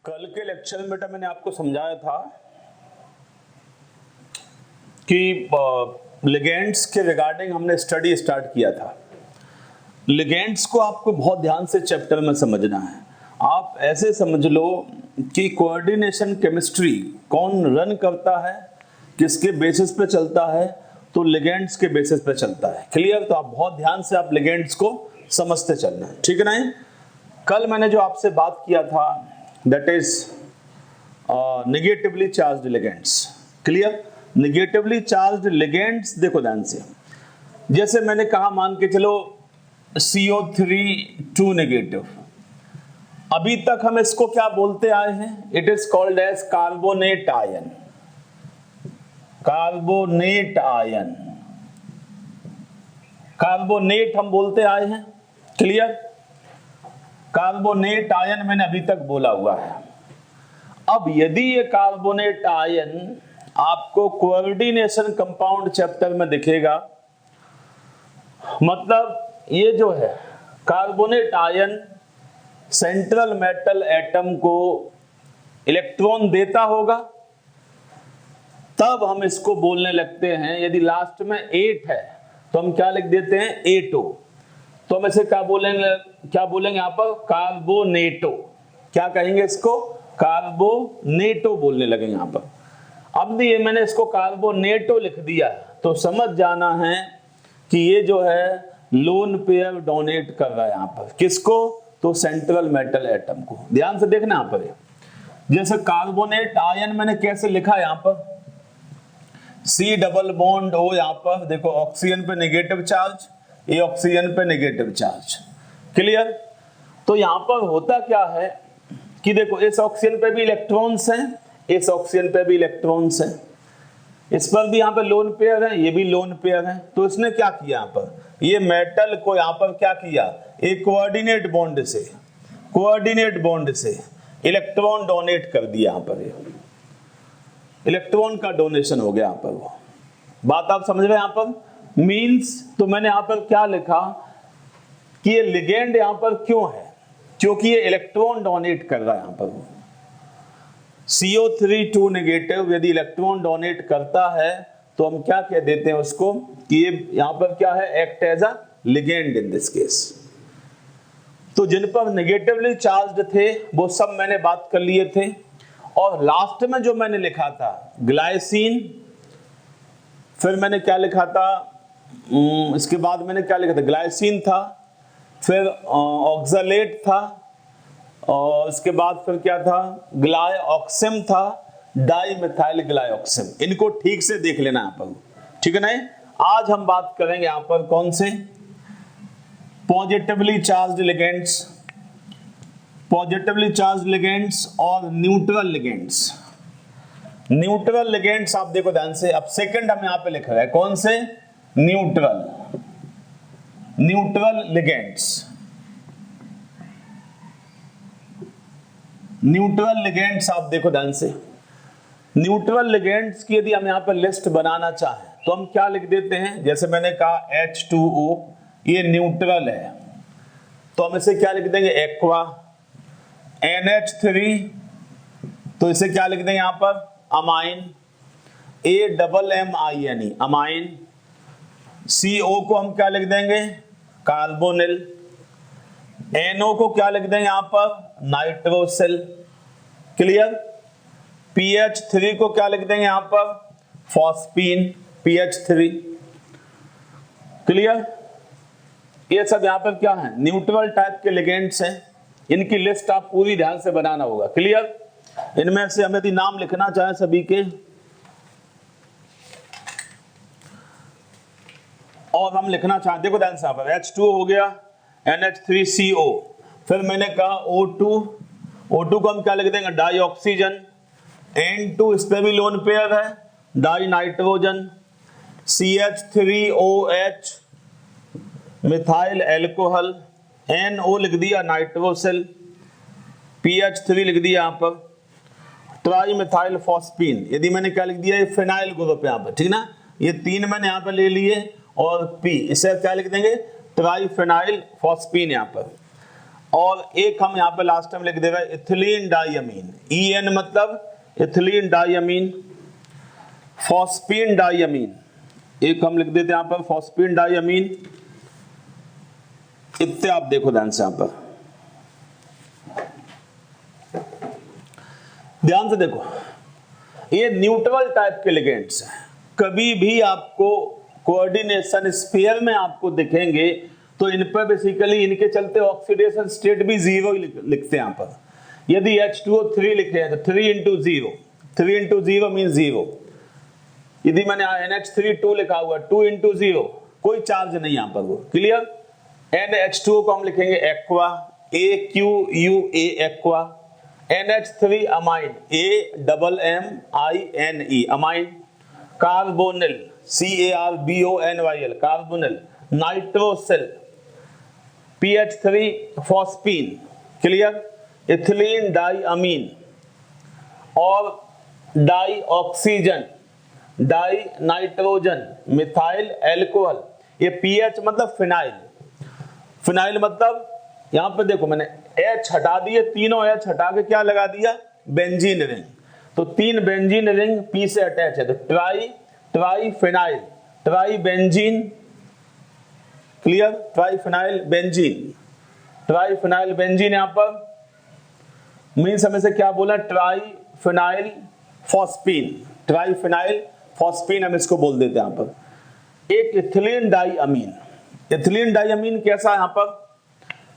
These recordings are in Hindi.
कल के लेक्चर में बेटा मैंने आपको समझाया था कि लिगेंड्स के रिगार्डिंग हमने स्टडी स्टार्ट किया था। लिगेंड्स को आपको बहुत ध्यान से चैप्टर में समझना है। आप ऐसे समझ लो कि कोऑर्डिनेशन केमिस्ट्री कौन रन करता है, किसके बेसिस पे चलता है, तो लिगेंड्स के बेसिस पे चलता है। क्लियर? तो आप बहुत ध्यान से आप लिगेंड्स को समझते चलना है, ठीक है ना? कल मैंने जो आपसे बात किया था that is negatively charged ligands. Clear? Negatively charged ligands देखो ध्यान से, जैसे मैंने कहा मान के चलो CO3 2 नेगेटिव, अभी तक हम इसको क्या बोलते आए हैं? It is called as carbonate ion. Carbonate ion, carbonate हम बोलते आए हैं। क्लियर? कार्बोनेट आयन मैंने अभी तक बोला हुआ है। अब यदि ये कार्बोनेट आयन आपको कोऑर्डिनेशन कंपाउंड चैप्टर में दिखेगा, मतलब ये जो है carbonate ion central metal atom को इलेक्ट्रॉन देता होगा, तब हम इसको बोलने लगते हैं। यदि लास्ट में 8 है तो हम क्या लिख देते हैं? 8O। तो हम इसे क्या बोलेंगे यहाँ पर? कार्बोनेटो। क्या कहेंगे इसको? कार्बोनेटो बोलने लगेंगे यहाँ पर। अब ये मैंने इसको कार्बोनेटो लिख दिया तो समझ जाना है कि ये जो है लोन पेयर डोनेट कर रहा है यहाँ पर। किसको? तो सेंट्रल मेटल एटम को। ध्यान से देखना यहाँ पर, जैसे कार्बोनेट आयन मैंने कैसे लिखा यहाँ पर, C डबल बॉन्ड O। यहाँ पर देखो ऑक्सीजन पे नेगेटिव चार्ज, ये ऑक्सीजन पे नेगेटिव चार्ज। क्लियर? तो यहां पर होता क्या है कि देखो इस ऑक्सीजन पे भी इलेक्ट्रॉन्स हैं, इस ऑक्सीजन पे भी इलेक्ट्रॉन्स हैं, इस पर भी यहां पर लोन पेयर है, ये भी लोन पेयर है। तो इसने क्या किया यहां पर? ये मेटल को यहां पर क्या किया? एक कोऑर्डिनेट बॉन्ड से इलेक्ट्रॉन डोनेट कर दिया। यहां पर इलेक्ट्रॉन का डोनेशन हो गया यहां पर। वो बात आप समझ रहे हैं? यहां पर मीन्स, तो मैंने यहां पर क्या लिखा कि ये लिगेंड यहां पर क्यों है? क्योंकि ये इलेक्ट्रॉन डोनेट कर रहा है। यहां पर CO3 2 नेगेटिव यदि इलेक्ट्रॉन डोनेट करता है तो हम क्या कह देते हैं उसको कि ये यहां पर क्या है? Act as a ligand in this case. तो जिन पर नेगेटिवली चार्ज्ड थे वो सब मैंने बात कर लिए थे। और लास्ट में जो मैंने लिखा था ग्लाइसिन, फिर मैंने क्या लिखा था, इसके बाद मैंने क्या लिखा था? ग्लाइसिन था, फिर ऑक्सलेट था, और इसके बाद फिर क्या था? ग्लाइऑक्सिम था, डाइमिथाइल ग्लाइऑक्सिम। इनको ठीक से देख लेना यहाँ पर, ठीक है ना? आज हम बात करेंगे यहाँ पर कौन से? Positively charged ligands, positively charged ligands और न्यूट्रल लिगेंड्स। न्यूट्रल लिगेंड्स आप देखो ध्यान से। अब सेकंड हम यहां पे लिख रहे हैं कौन से? Neutral ligands. न्यूट्रल लिगेंड्स आप देखो ध्यान से। न्यूट्रल लिगेंड्स की यदि हम यहां पर लिस्ट बनाना चाहें तो हम क्या लिख देते हैं? जैसे मैंने कहा H2O ये न्यूट्रल है, तो हम इसे क्या लिख देंगे? एक्वा। NH3 तो इसे क्या लिख देंगे यहां पर? अमाइन। AMMINE amine. CO को हम क्या लिख देंगे? कार्बोनिल। NO को क्या लिख देंगे यहां पर? नाइट्रोसिल। क्लियर? PH3 को क्या लिख देंगे यहां पर? Phosphine PH3। क्लियर? ये सब यहां पर क्या है? न्यूट्रल टाइप के लिगेंड्स हैं। इनकी लिस्ट आप पूरी ध्यान से बनाना होगा। क्लियर? इनमें से हम यदि नाम लिखना चाहें सभी के, और हम लिखना चाहें, देखो ध्यान से, H2 हो गया, NH3CO, फिर मैंने कहा O2 को हम क्या लिख देंगे? Die oxygen. N2 इस पे भी लोन पेयर है, die nitrogen. CH3OH methyl alcohol. NO लिख दिया नाइट्रोसिल। PH3 लिख दिया यहां पर ट्राई मिथाइल फॉस्फीन। यदि मैंने क्या लिख दिया? ये फिनाइल ग्रुप यहाँ पर, ठीक ना? ये 3 मैंने यहाँ पर ले लिए, और P इसे क्या लिख देंगे? ट्राई फिनाइल फॉस्फीन यहाँ पर। और एक हम यहाँ पे लास्ट टाइम लिख देगा इथिलीन डाइअमीन, EN मतलब इथिलीन डाइअमीन, फॉस्फीन डाइअमीन, एक हम लिख देते हैं यहाँ पर फॉस्फीन डाइअमीन। इतने आप देखो ध्यान से, यहाँ पर ध्यान से देखो, ये न्यूट्रल टाइप के लिगेंड्स हैं। कभी भी आपको कोऑर्डिनेशन स्फीयर में आपको दिखेंगे तो इन पर बेसिकली इनके चलते ऑक्सीडेशन स्टेट भी 0 लिखते हैं यहाँ पर। यदि H2O 3 लिखे हैं तो 3 into 0, 3 into 0 मीन 0। यदि मैंने NH3 2 लिखा हुआ 2 into 0, कोई चार्ज नहीं यहाँ पर, वो क्लियर। NH2O को हम लिखेंगे aqua, AQUA aqua, NH3 ammine, AMMINE ammine, carbonyl CARBONYL carbonyl, nitrosyl PH3 phosphine, clear, ethylene diamine और di oxygen, di nitrogen, methyl alcohol. ये पीएच मतलब फिनाइल, फिनाइल मतलब यहां पे देखो मैंने H हटा दिए, तीनों H हटा के क्या लगा दिया, बेंजीन रिंग। तो 3 बेंजीन रिंग P से अटैच है, तो try phenyl, try benzene, clear, try phenyl benzene, try phenyl benzene. यहां पर मीन्स हमें से क्या बोला, try phenyl phosphine, try phenyl phosphine हम इसको बोल देते हैं। यहां पर एक इथिलीन डाइअमीन, इथिलीन डाइअमीन कैसा है यहां पर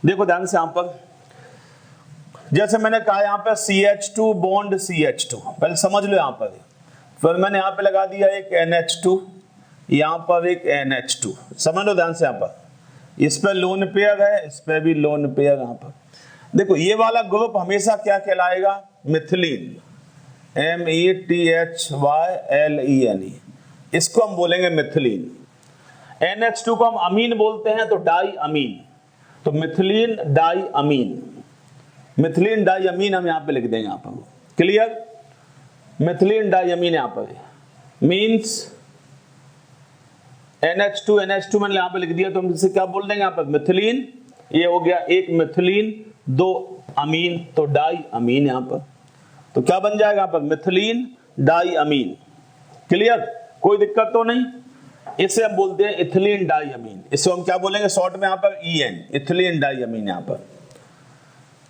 देखो ध्यान से, यहां पर जैसे मैंने कहा यहां पर CH2 बॉन्ड CH2, पहले समझ लो यहां पर, फिर मैंने यहां पे लगा दिया एक NH2, यहां पर एक NH2, समझ लो ध्यान से। यहां पर इस पे लोन पेयर है, इस पे भी लोन पेयर। यहां पर देखो ये वाला ग्रुप हमेशा क्या कहलाएगा, मिथिलीन, METHYLENE, इसको हम बोलेंगे मिथिलीन। NH2 को हम अमीन बोलते हैं तो डाई अमीन, तो मिथिलीन डाई अमीन, मिथिलीन डाई अमीन हम यहां पे लिख देंगे, यहां पर क्लियर, मिथिलीन डाई अमीन यहां पर मींस NH2 मैंने यहां पे लिख दिया, तो हम इसे क्या बोल देंगे यहां पर, मिथिलीन। ये हो गया एक मिथिलीन, 2 अमीन, तो डाई अमीन यहां पर, तो क्या बन जाएगा यहां पर, मिथिलीन डाई अमीन, क्लियर, कोई दिक्कत तो नहीं। इसे हम बोलते हैं इथिलीन डाई अमीन, इसे हम क्या बोलेंगे शॉर्ट में यहां पर, EN, इथिलीन डाई अमीन। यहां पर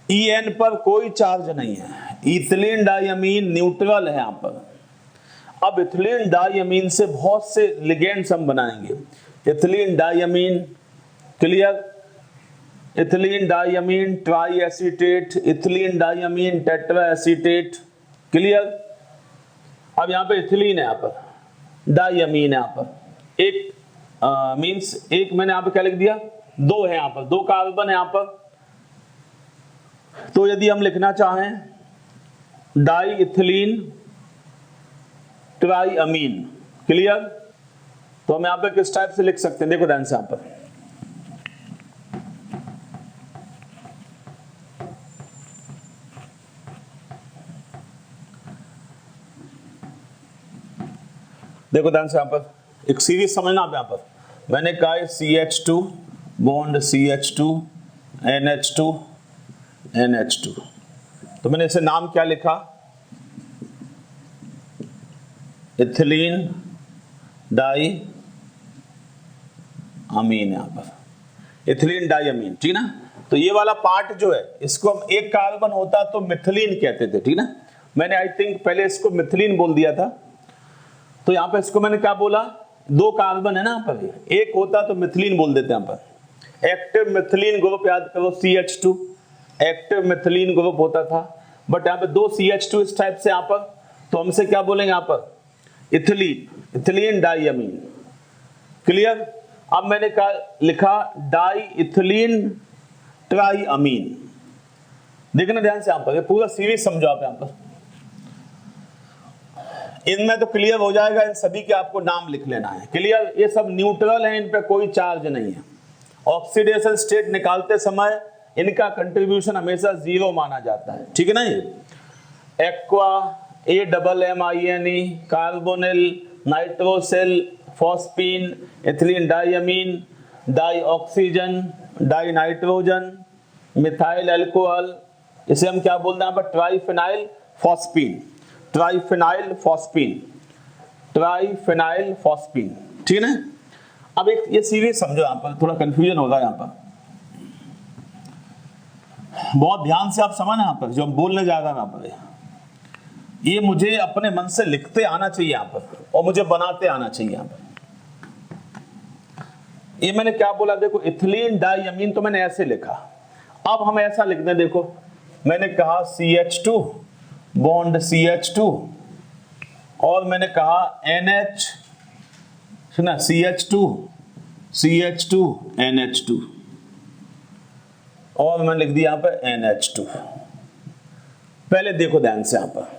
EN पर कोई चार्ज नहीं है, इथिलीन डाई अमीन न्यूट्रल है यहां पर। अब इथिलीन डाइअमीन से बहुत से लिगेंड्स हम बनाएंगे, ethylene diamine, clear, ethylene diamine tri acetate, ethylene diamine tetra acetate, clear. अब यहाँ पे इथिलीन है, यहाँ पर डाइअमीन है, यहाँ पर एक मींस एक मैंने यहाँ पे क्या लिख दिया, 2 है यहाँ पर, 2 कार्बन है यहाँ पर। तो यदि हम लिखना चाहें डाई इथिलीन ट्राई अमीन, क्लियर, तो हम यहां पे किस टाइप से लिख सकते हैं, देखो ध्यान से यहां पर, देखो ध्यान से यहां पर एक सीरीज समझना आप। यहां पर मैंने कहा CH2 bond CH2 NH2 NH2, तो मैंने इसे नाम क्या लिखा, इथिलीन डाई अमीन, यहां पर इथिलीन डाई अमीन, ठीक ना। तो ये वाला पार्ट जो है इसको हम एक कार्बन होता तो मिथिलीन कहते थे, ठीक ना। मैंने आई थिंक पहले इसको मिथिलीन बोल दिया था, तो यहां पर इसको मैंने क्या बोला, 2 कार्बन है ना यहां पर, एक होता तो मिथिलीन बोल देते यहां पर। एक्टिव मिथिलीन ग्रुप याद करो, CH2 एक्टिव मिथिलीन ग्रुप होता था, बट यहां पे 2 CH2 इस टाइप से यहां पर, तो हमसे क्या बोलेंगे यहां पर, इथिलीन, इथिलीन डाइअमीन, क्लियर। अब मैंने कहा लिखा डाई इथिलीन ट्राई अमीन, देखना ध्यान से यहां पर, ये पूरा सीरीज समझो आप यहां पर, इनमें तो क्लियर हो जाएगा, इन सभी के आपको नाम लिख लेना है, क्लियर। ये सब न्यूट्रल है, इन पे कोई चार्ज नहीं है, ऑक्सीडेशन स्टेट निकालते समय इनका कंट्रीब्यूशन हमेशा 0 माना जाता है, ठीक है ना। ये aqua, AMMINE, carbonyl, nitrosyl, phosphine, ethylene diamine, di oxygen, di nitrogen, methyl alcohol, इसे हम क्या बोलते हैं यहाँ पर, triphenyl phosphine, triphenyl phosphine, triphenyl phosphine, ठीक है ना। अब एक ये सीरीज समझो, यहाँ पर थोड़ा कंफ्यूजन होगा, यहाँ पर बहुत ध्यान से आप समझना, यहाँ पर जो हम बोलने जा रहे हैं यहाँ पर, ये मुझे अपने मन से लिखते आना चाहिए यहाँ पर, और मुझे बनाते आना चाहिए यहाँ पर। ये मैंने क्या बोला, देखो इथिलीन डाइअमीन तो मैंने ऐसे लिखा, अब हम ऐसा लिख दें, देखो मैंने कहा CH2 बॉन्ड CH2, और मैंने कहा NH, सुना, CH2 NH2, और मैंने लिख दिया यहाँ पर NH2। पहले देखो ध्यान से, यहाँ पर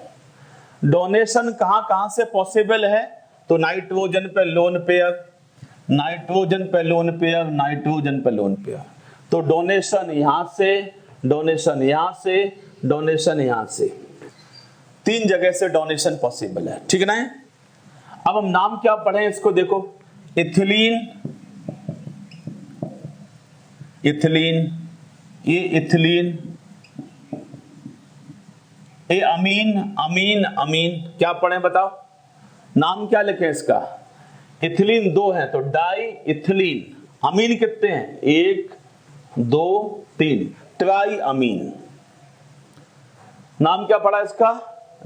डोनेशन कहां कहां से पॉसिबल है, तो नाइट्रोजन पे लोन पेयर, नाइट्रोजन पे लोन पेयर, नाइट्रोजन पे लोन पेयर। तो डोनेशन यहां से, डोनेशन यहां से, डोनेशन यहां से, 3 जगह से डोनेशन पॉसिबल है, ठीक है ना। अब हम नाम क्या पढ़े इसको, देखो इथिलीन, इथिलीन, ये इथिलीन, ये अमीन, अमीन, अमीन, क्या पढ़े बताओ, नाम क्या लिखे इसका, इथिलीन 2 है तो डाई इथिलीन, अमीन कितने हैं, 1 2 3, ट्राई अमीन, नाम क्या पढ़ा इसका,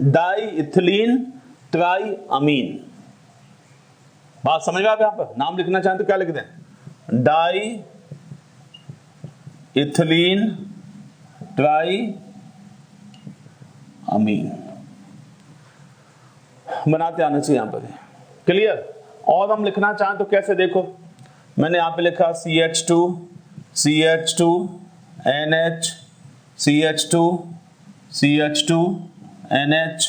डाई इथिलीन ट्राई अमीन। बात समझ में आ गया, यहाँ पर नाम लिखना चाहें तो क्या लिख दें, डाई इथिलीन ट्राई अमीन, बनाते आना चाहिए यहाँ पर, क्लियर। और हम लिखना चाहें तो कैसे, देखो मैंने यहाँ पे लिखा CH2 NH, CH2 NH,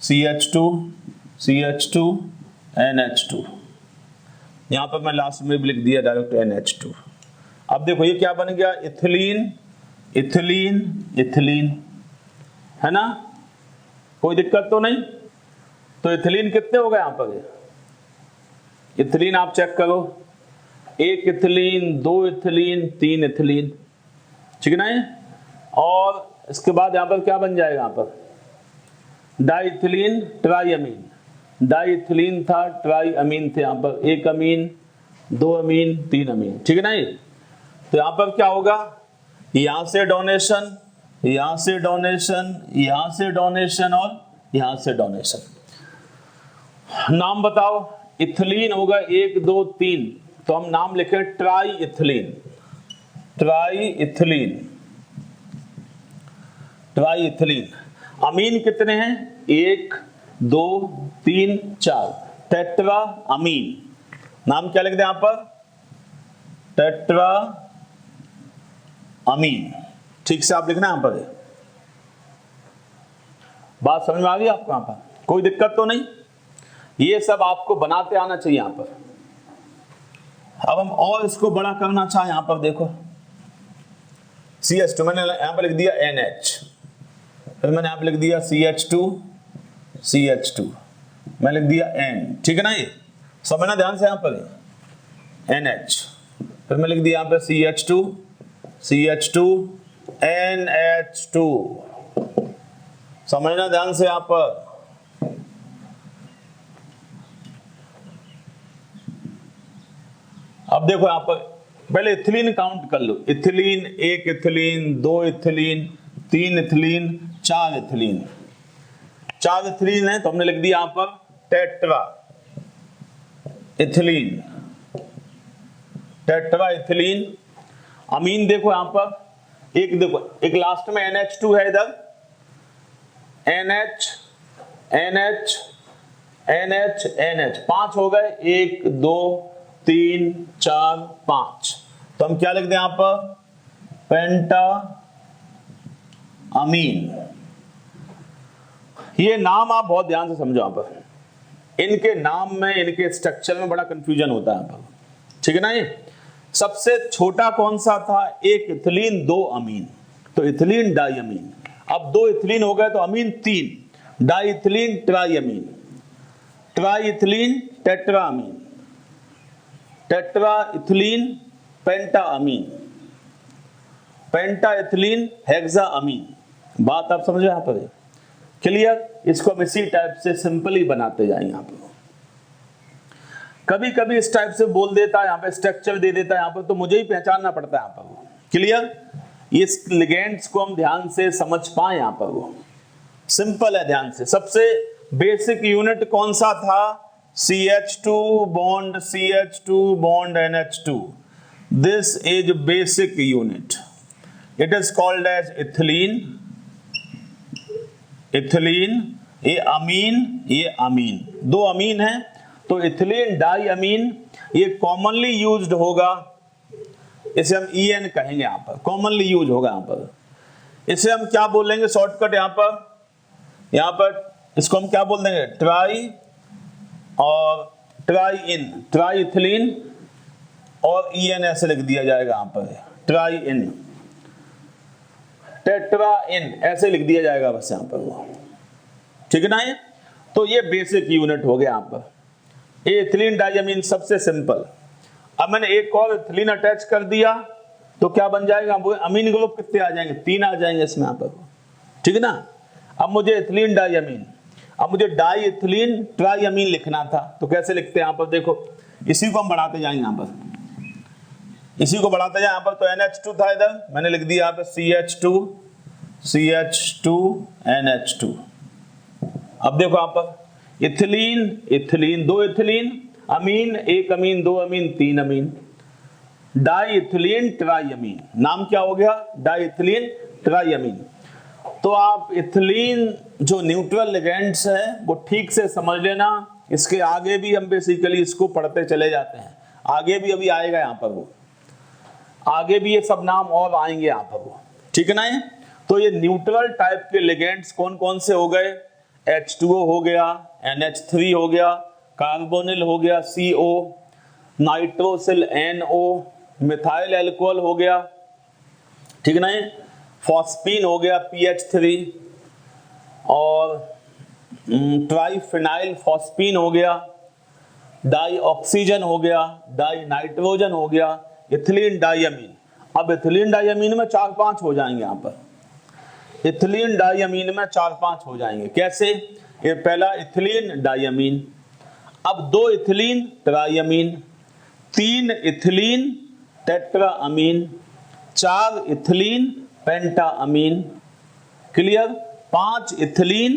CH2 NH2, यहाँ पर मैं लास्ट में भी लिख दिया डायरेक्ट NH2। अब देखो ये क्या बन गया, इथिलीन, इथिलीन, इथिलीन, है ना, कोई दिक्कत तो नहीं। तो इथिलीन कितने हो गए यहाँ पर, इथिलीन आप चेक करो, 1 इथिलीन, 2 इथिलीन, 3 इथिलीन, ठीक है ना। और इसके बाद यहाँ पर क्या बन जाएगा, यहाँ पर डाइथिलीन ट्राइअमीन, डाइथिलीन था, ट्राइअमीन थे, यहाँ पर 1 अमीन, 2 अमीन, 3 अमीन, ठीक है ना। तो यहाँ पर क्या होगा, यहां से डोनेशन, यहां से डोनेशन, यहां से डोनेशन, और यहां से डोनेशन। नाम बताओ, इथिलीन होगा 1 2 3, तो हम नाम लिखे tri ethylene, tri ethylene, tri ethylene. Amine कितने हैं, 1 2 3 4, टेट्रा अमीन, नाम क्या लिख दें यहां पर, टेट्रा अमीन, ठीक से आप लिखना यहां पर। बात समझ में आ गई आपको, यहां पर कोई दिक्कत तो नहीं, ये सब आपको बनाते आना चाहिए यहां पर। अब हम और इसको बड़ा करना चाहें, यहां पर देखो CH2 मैंने यहां पर लिख दिया NH, फिर मैंने यहां पर लिख दिया CH2 मैं लिख दिया N, ठीक है ना। ये समझना ध्यान से, यहां पर NH, फिर मैं लिख दिया यहां पर CH2 NH2, समझना ध्यान से यहां पर। अब देखो यहां पर पहले इथिलीन काउंट कर लो, ethylene 1 ethylene, 2 ethylene, 3 ethylene, 4 ethylene, 4 ethylene है तो हमने लिख दिया यहां पर tetra ethylene, tetra ethylene. Amine देखो यहां पर एक, देखो एक लास्ट में NH2 है, इधर NH NH NH NH, 5 हो गए, 1 2 3 4 5, तो हम क्या लिख दें यहां पर, पेंटा अमीन। ये नाम आप बहुत ध्यान से समझो, यहां पर इनके नाम में, इनके स्ट्रक्चर में बड़ा कंफ्यूजन होता है यहां पर, ठीक है ना। ये सबसे छोटा कौन सा था, 1 इथिलीन 2 अमीन, तो इथिलीन डाइअमीन। अब 2 इथिलीन हो गए तो amine 3, di ethylene triamine, tri ethylene tetra amine, tetra ethylene penta amine. Penta ethylene hexa amine. बात आप समझ रहे हैं यहाँ पर? क्लियर? इसको हम इसी टाइप से सिंपली बनाते जाएंगे आप लोग। कभी कभी इस टाइप से बोल देता है यहाँ पे, स्ट्रक्चर दे देता है यहाँ पर, तो मुझे ही पहचानना पड़ता है यहाँ पर। क्लियर? इस लिगेंड्स को हम ध्यान से समझ पाए यहाँ पर, वो सिंपल है ध्यान से। सबसे बेसिक यूनिट कौन सा था? CH2 bond CH2 bond NH2। This is basic unit. It is called as ethylene. Ethylene, ये अमीन, ये अमीन, दो अमीन है तो इथिलीन डाई अमीन। ये कॉमनली यूज्ड होगा, इसे हम EN कहेंगे यहाँ पर, कॉमनली यूज होगा यहाँ पर। इसे हम क्या बोलेंगे शॉर्टकट यहाँ पर इसको हम क्या बोल देंगे? ट्राई और ट्राई इन, ट्राई इथिलीन और EN ऐसे लिख दिया जाएगा यहाँ पर, ट्राई इन, टेट्रा इन ऐसे लिख दिया जाएगा बस यहाँ पर वो। ठीक है ना? ये तो ये बेसिक यूनिट हो गया यहाँ पर, ये इथिलीन डाइअमीन, सबसे सिंपल। अब मैंने एक और इथिलीन अटैच कर दिया तो क्या बन जाएगा? अमीन ग्रुप कितने आ जाएंगे? 3 आ जाएंगे इसमें यहाँ पर। ठीक है ना? अब मुझे इथिलीन डाइअमीन, अब मुझे डाई इथिलीन ट्राइअमीन लिखना था, तो कैसे लिखते हैं यहाँ पर? देखो, इसी को हम बढ़ाते जाएंगे यहाँ पर, इसी को बढ़ाते जाए यहाँ पर। तो NH2 था इधर, मैंने लिख दिया यहाँ पे CH2 NH2। अब देखो यहाँ पर इथिलीन, इथिलीन, दो इथिलीन, अमीन, एक अमीन, दो अमीन, 3 अमीन, डाई इथिलीन ट्राइअमीन। नाम क्या हो गया? Di ethylene triamine. तो आप इथिलीन जो न्यूट्रल लिगेंड्स है वो ठीक से समझ लेना। इसके आगे भी हम बेसिकली इसको पढ़ते चले जाते हैं, आगे भी अभी आएगा यहाँ पर, वो आगे भी ये सब नाम और आएंगे यहाँ पर वो। ठीक है ना? ये तो ये न्यूट्रल टाइप के लिगेंड्स कौन कौन से हो गए? H2O हो गया, NH3 हो गया, कार्बोनिल हो गया CO, nitrosyl NO, methyl alcohol हो गया। ठीक है ना? फॉस्फीन हो गया PH3, और ट्राइफिनाइल फॉस्फीन हो गया, डाई ऑक्सीजन हो गया, डाई नाइट्रोजन हो गया, इथिलीन डाइअमीन। अब इथिलीन डाइअमीन में 4-5 हो जाएंगे यहाँ पर, इथिलीन डाइअमीन में 4-5 हो जाएंगे। कैसे? ये पहला इथिलीन डाइअमीन, अब 2 ethylene triamine, 3 ethylene tetraamine, 4 ethylene pentaamine. Clear? 5 ethylene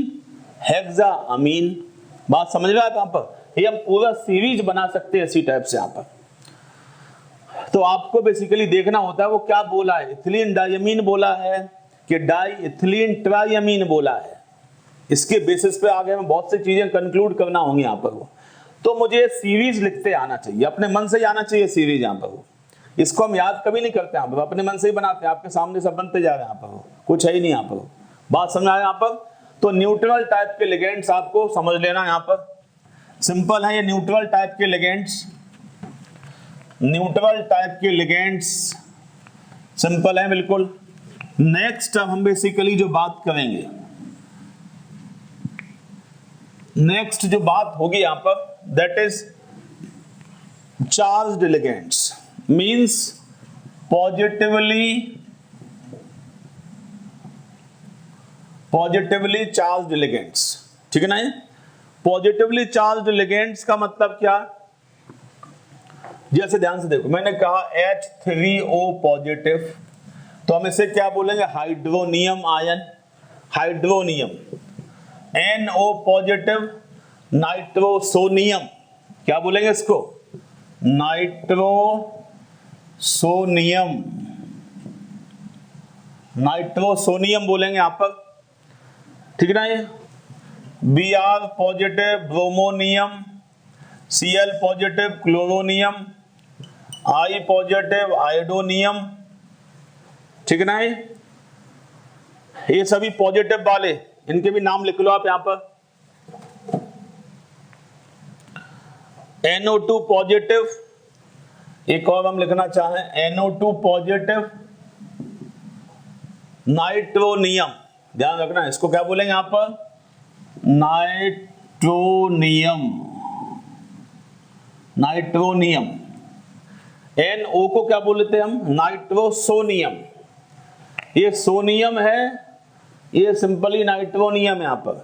hexaamine. बात समझ रहे हैं यहाँ पर? ये हम पूरा सीरीज बना सकते हैं इसी टाइप से यहाँ पर। तो आपको बेसिकली देखना होता है वो क्या बोला है, इथिलीन डाइअमीन बोला है कि डाई इथिलीन ट्राइअमीन बोला है। इसके बेसिस पे आगे हमें बहुत सी चीजें कंक्लूड करना होंगी यहाँ पर वो। तो मुझे सीरीज लिखते आना चाहिए, अपने मन से ही आना चाहिए सीरीज यहाँ पर वो। इसको हम याद कभी नहीं करते यहाँ पर, अपने मन से ही बनाते हैं, आपके सामने सब बनते जा रहे हैं यहाँ पर वो, कुछ है ही नहीं यहाँ पर। बात समझ आया यहाँ पर? तो न्यूट्रल टाइप के लिगेंड्स आपको समझ लेना यहाँ पर, सिंपल है ये न्यूट्रल टाइप के लिगेंड्स। न्यूट्रल टाइप के लिगेंड्स सिंपल है बिल्कुल। नेक्स्ट अब हम बेसिकली जो बात करेंगे, नेक्स्ट जो बात होगी यहां पर, that is charged ligands, means positively charged ligands. ठीक है ना? पॉजिटिवली चार्ज्ड लिगेंड्स का मतलब क्या? जैसे ध्यान से देखो, मैंने कहा H3O पॉजिटिव, तो हम इसे क्या बोलेंगे? Hydronium ion, hydronium. NO positive nitrosonium, क्या बोलेंगे इसको? नाइट्रोसोनियम, नाइट्रोसोनियम बोलेंगे यहां पर। ठीक है ना? ये Br positive bromonium, Cl positive chloronium, I positive iodonium. ठीक है ना? ये सभी पॉजिटिव वाले, इनके भी नाम लिख लो आप यहां पर। NO2 पॉजिटिव, एक और हम लिखना चाहें NO2 पॉजिटिव नाइट्रोनियम, ध्यान रखना इसको क्या बोलेंगे यहां पर? Nitronium, nitronium. NO को क्या बोलते हैं हम? नाइट्रोसोनियम। ये सोनियम है, ये सिंपली नाइट्रोनियम। यहां पर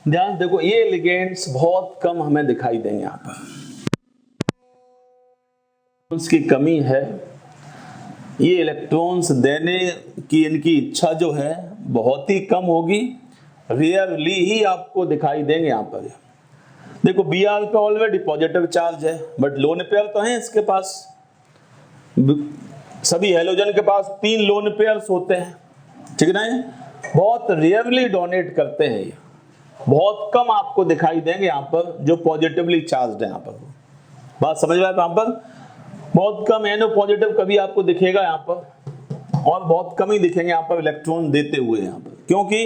ध्यान देखो, ये लिगेंड्स बहुत कम हमें दिखाई देंगे। यहां पर उसकी कमी है, ये इलेक्ट्रॉन्स देने की इनकी इच्छा जो है बहुत ही कम होगी, रेयरली ही आपको दिखाई देंगे। यहां पर देखो Br पे ऑलरेडी पॉजिटिव चार्ज है, बट लोन पेयर तो है इसके पास। सभी हेलोजन के पास 3 लोन पेयर्स होते हैं, ठीक ना। ये बहुत रेयरली डोनेट करते हैं, ये बहुत कम आपको दिखाई देंगे यहाँ पर जो पॉजिटिवली चार्ज है। यहाँ पर बात समझ रहे हैं, यहाँ पर बहुत कम एनो पॉजिटिव कभी आपको दिखेगा यहाँ पर, और बहुत कम ही दिखेंगे यहाँ पर इलेक्ट्रॉन देते हुए यहाँ पर, क्योंकि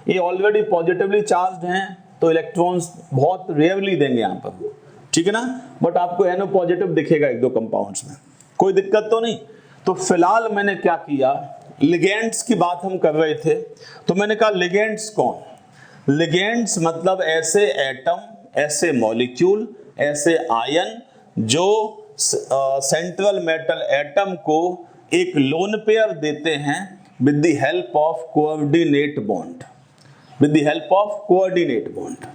ये ऑलरेडी पॉजिटिवली चार्ज हैं, तो इलेक्ट्रॉन्स बहुत रेयरली देंगे यहाँ पर, ठीक है ना। बट आपको एनो पॉजिटिव दिखेगा 1-2 कंपाउंड्स में, कोई दिक्कत तो नहीं। तो फिलहाल मैंने क्या किया, लिगेंड्स की बात हम कर रहे थे, तो मैंने कहा लिगेंड्स कौन, लिगेंड्स मतलब ऐसे एटम, ऐसे मॉलिक्यूल, ऐसे आयन जो सेंट्रल मेटल एटम को एक लोन पेयर देते हैं with the help of coordinate bond, with the help of coordinate bond.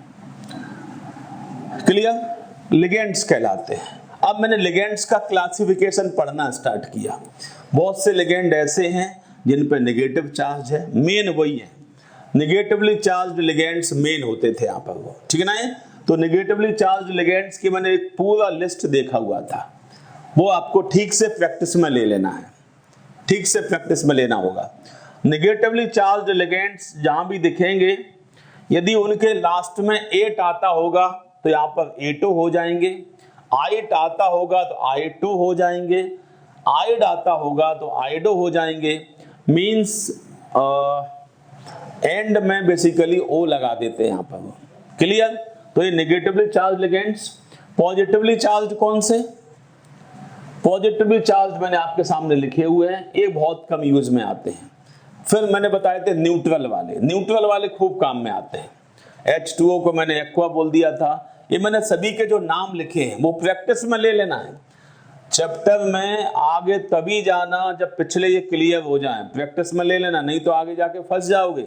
Clear, ligands कहलाते हैं। अब मैंने लिगेंड्स का क्लासिफिकेशन पढ़ना स्टार्ट किया। बहुत से लिगेंड ऐसे हैं जिन पे नेगेटिव चार्ज है, मेन वही है, नेगेटिवली चार्ज्ड लिगेंड्स मेन होते थे यहाँ पर वो, ठीक है ना। तो नेगेटिवली चार्ज्ड लिगेंड्स की मैंने एक पूरा लिस्ट देखा हुआ था, वो आपको ठीक से प्रैक्टिस में ले लेना है, ठीक से प्रैक्टिस में लेना होगा। नेगेटिवली चार्ज्ड लिगेंड्स जहां भी दिखेंगे, यदि उनके लास्ट में 8 आता होगा तो यहाँ पर A2 हो जाएंगे, आइट आता होगा तो I2 हो जाएंगे, आइड आता होगा तो आइडो हो जाएंगे। मींस एंड में बेसिकली O लगा देते हैं यहाँ पर। क्लियर, तो ये negatively charge ligands. Positively charge कौन से, पॉजिटिवली चार्ज मैंने आपके सामने लिखे हुए हैं, ये बहुत कम यूज में आते हैं। फिर मैंने बताए थे न्यूट्रल वाले, न्यूट्रल वाले खूब काम में आते हैं। H2O को मैंने एक्वा बोल दिया था। ये मैंने सभी के जो नाम लिखे हैं वो प्रैक्टिस में ले लेना है, चैप्टर में आगे तभी जाना जब पिछले ये क्लियर हो जाएं, प्रैक्टिस में ले लेना, नहीं तो आगे जाके फंस जाओगे।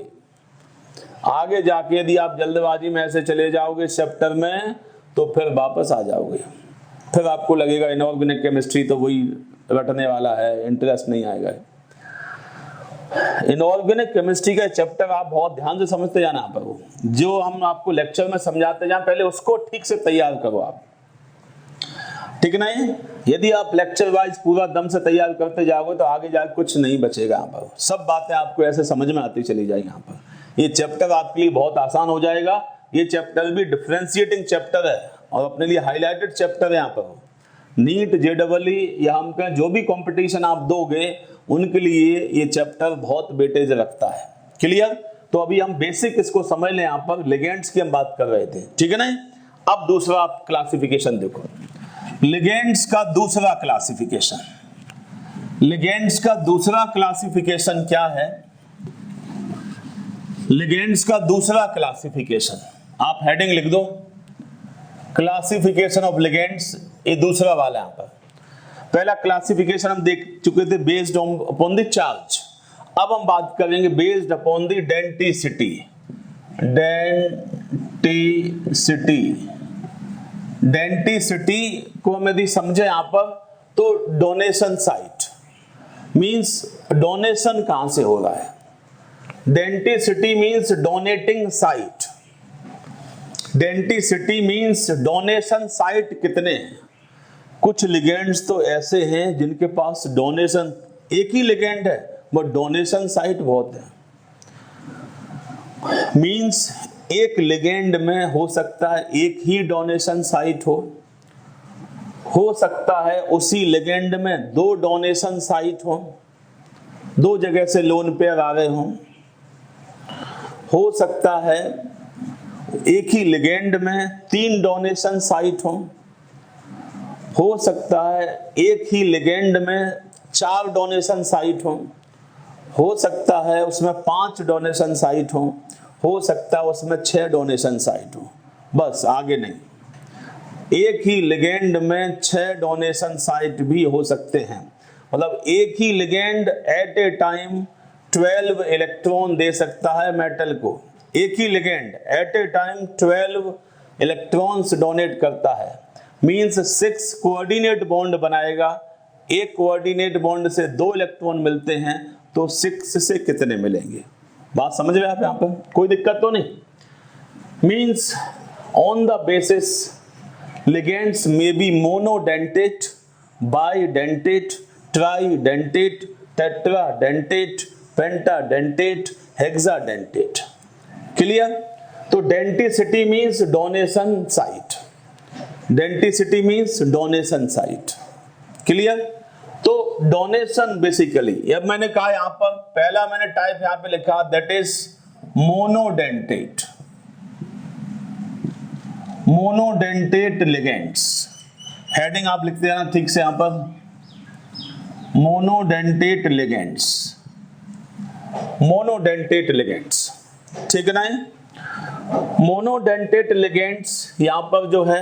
आगे जाके यदि आप जल्दबाजी में ऐसे चले जाओगे चैप्टर में तो फिर वापस आ जाओगे, फिर आपको लगेगा इनऑर्गेनिक केमिस्ट्री तो वही रटने वाला है, इंटरेस्ट नहीं आएगा। इनऑर्गेनिक केमिस्ट्री का चैप्टर आप बहुत ध्यान से समझते जाना पर, वो जो हम आपको लेक्चर में समझाते जाएं पहले उसको ठीक से तैयार करो आप, ठीक नहीं। यदि आप लेक्चर वाइज पूरा दम से तैयार करते जाओगे तो आगे जाकर कुछ नहीं बचेगा यहाँ पर, सब बातें आपको ऐसे समझ में आती चली जाएगी। यहाँ पर ये चैप्टर आपके लिए बहुत आसान हो जाएगा। ये चैप्टर भी डिफरेंशिएटिंग चैप्टर है और अपने लिए हाईलाइटेड चैप्टर है। यहाँ पर नीट JEE या हम कहें जो भी कंपटीशन आप दोगे उनके लिए ये चैप्टर बहुत वेटेज रखता है। क्लियर, तो अभी हम बेसिक इसको समझ लें। यहाँ पर लिगेंड्स की हम बात कर रहे थे, ठीक है ना। अब दूसरा आप क्लासिफिकेशन देखो, लिगेंड्स का दूसरा क्लासिफिकेशन, लिगेंड्स का दूसरा क्लासिफिकेशन क्या है, लिगेंड्स का दूसरा क्लासिफिकेशन आप हेडिंग लिख दो, क्लासिफिकेशन ऑफ लिगेंड्स, ये दूसरा वाला। यहाँ पर पहला क्लासिफिकेशन हम देख चुके थे बेस्ड अपॉन द चार्ज, अब हम बात करेंगे based upon the denticity. Denticity, denticity को हम यदि समझे यहाँ पर तो डोनेशन साइट, मींस डोनेशन कहां से हो रहा है, denticity means donating site, denticity means donation site कितने हैं। कुछ लिगेंड्स तो ऐसे हैं जिनके पास डोनेशन एक ही लिगेंड है बट डोनेशन साइट बहुत है। मींस एक लिगेंड में हो सकता है एक ही डोनेशन साइट हो सकता है उसी लिगेंड में 2 डोनेशन साइट हो, 2 जगह से लोन पेयर आ रहे हो सकता है एक ही लिगेंड में 3 डोनेशन साइट हो सकता है एक ही लिगेंड में 4 डोनेशन साइट हो सकता है उसमें 5 डोनेशन साइट हो सकता है उसमें 6 डोनेशन साइट हो, बस आगे नहीं। एक ही लिगेंड में 6 डोनेशन साइट भी हो सकते हैं, मतलब एक ही ligand at a time 12 electron दे सकता है मेटल को। एक ही ligand at a time 12 electrons donate करता है, मींस 6 कोऑर्डिनेट बॉन्ड बनाएगा। एक कोऑर्डिनेट बॉन्ड से 2 इलेक्ट्रॉन मिलते हैं तो 6 से कितने मिलेंगे? बात समझ में आप यहाँ पर? कोई दिक्कत तो नहीं? Means on the basis ligands may be monodentate, bidentate, tridentate, tetradentate, pentadentate, hexadentate. Clear? तो denticity means donation site. Denticity means donation site. Clear? तो डोनेशन बेसिकली, अब मैंने कहा यहां पर पहला मैंने टाइप यहां पे लिखा that is monodentate. Monodentate ligands, heading आप लिखते हैं ना ठीक से यहां पर, मोनोडेंटेट लिगेंड्स, मोनोडेंटेट लिगेंड्स, ठीक है ना? मोनोडेंटेट लिगेंड्स यहां पर जो है,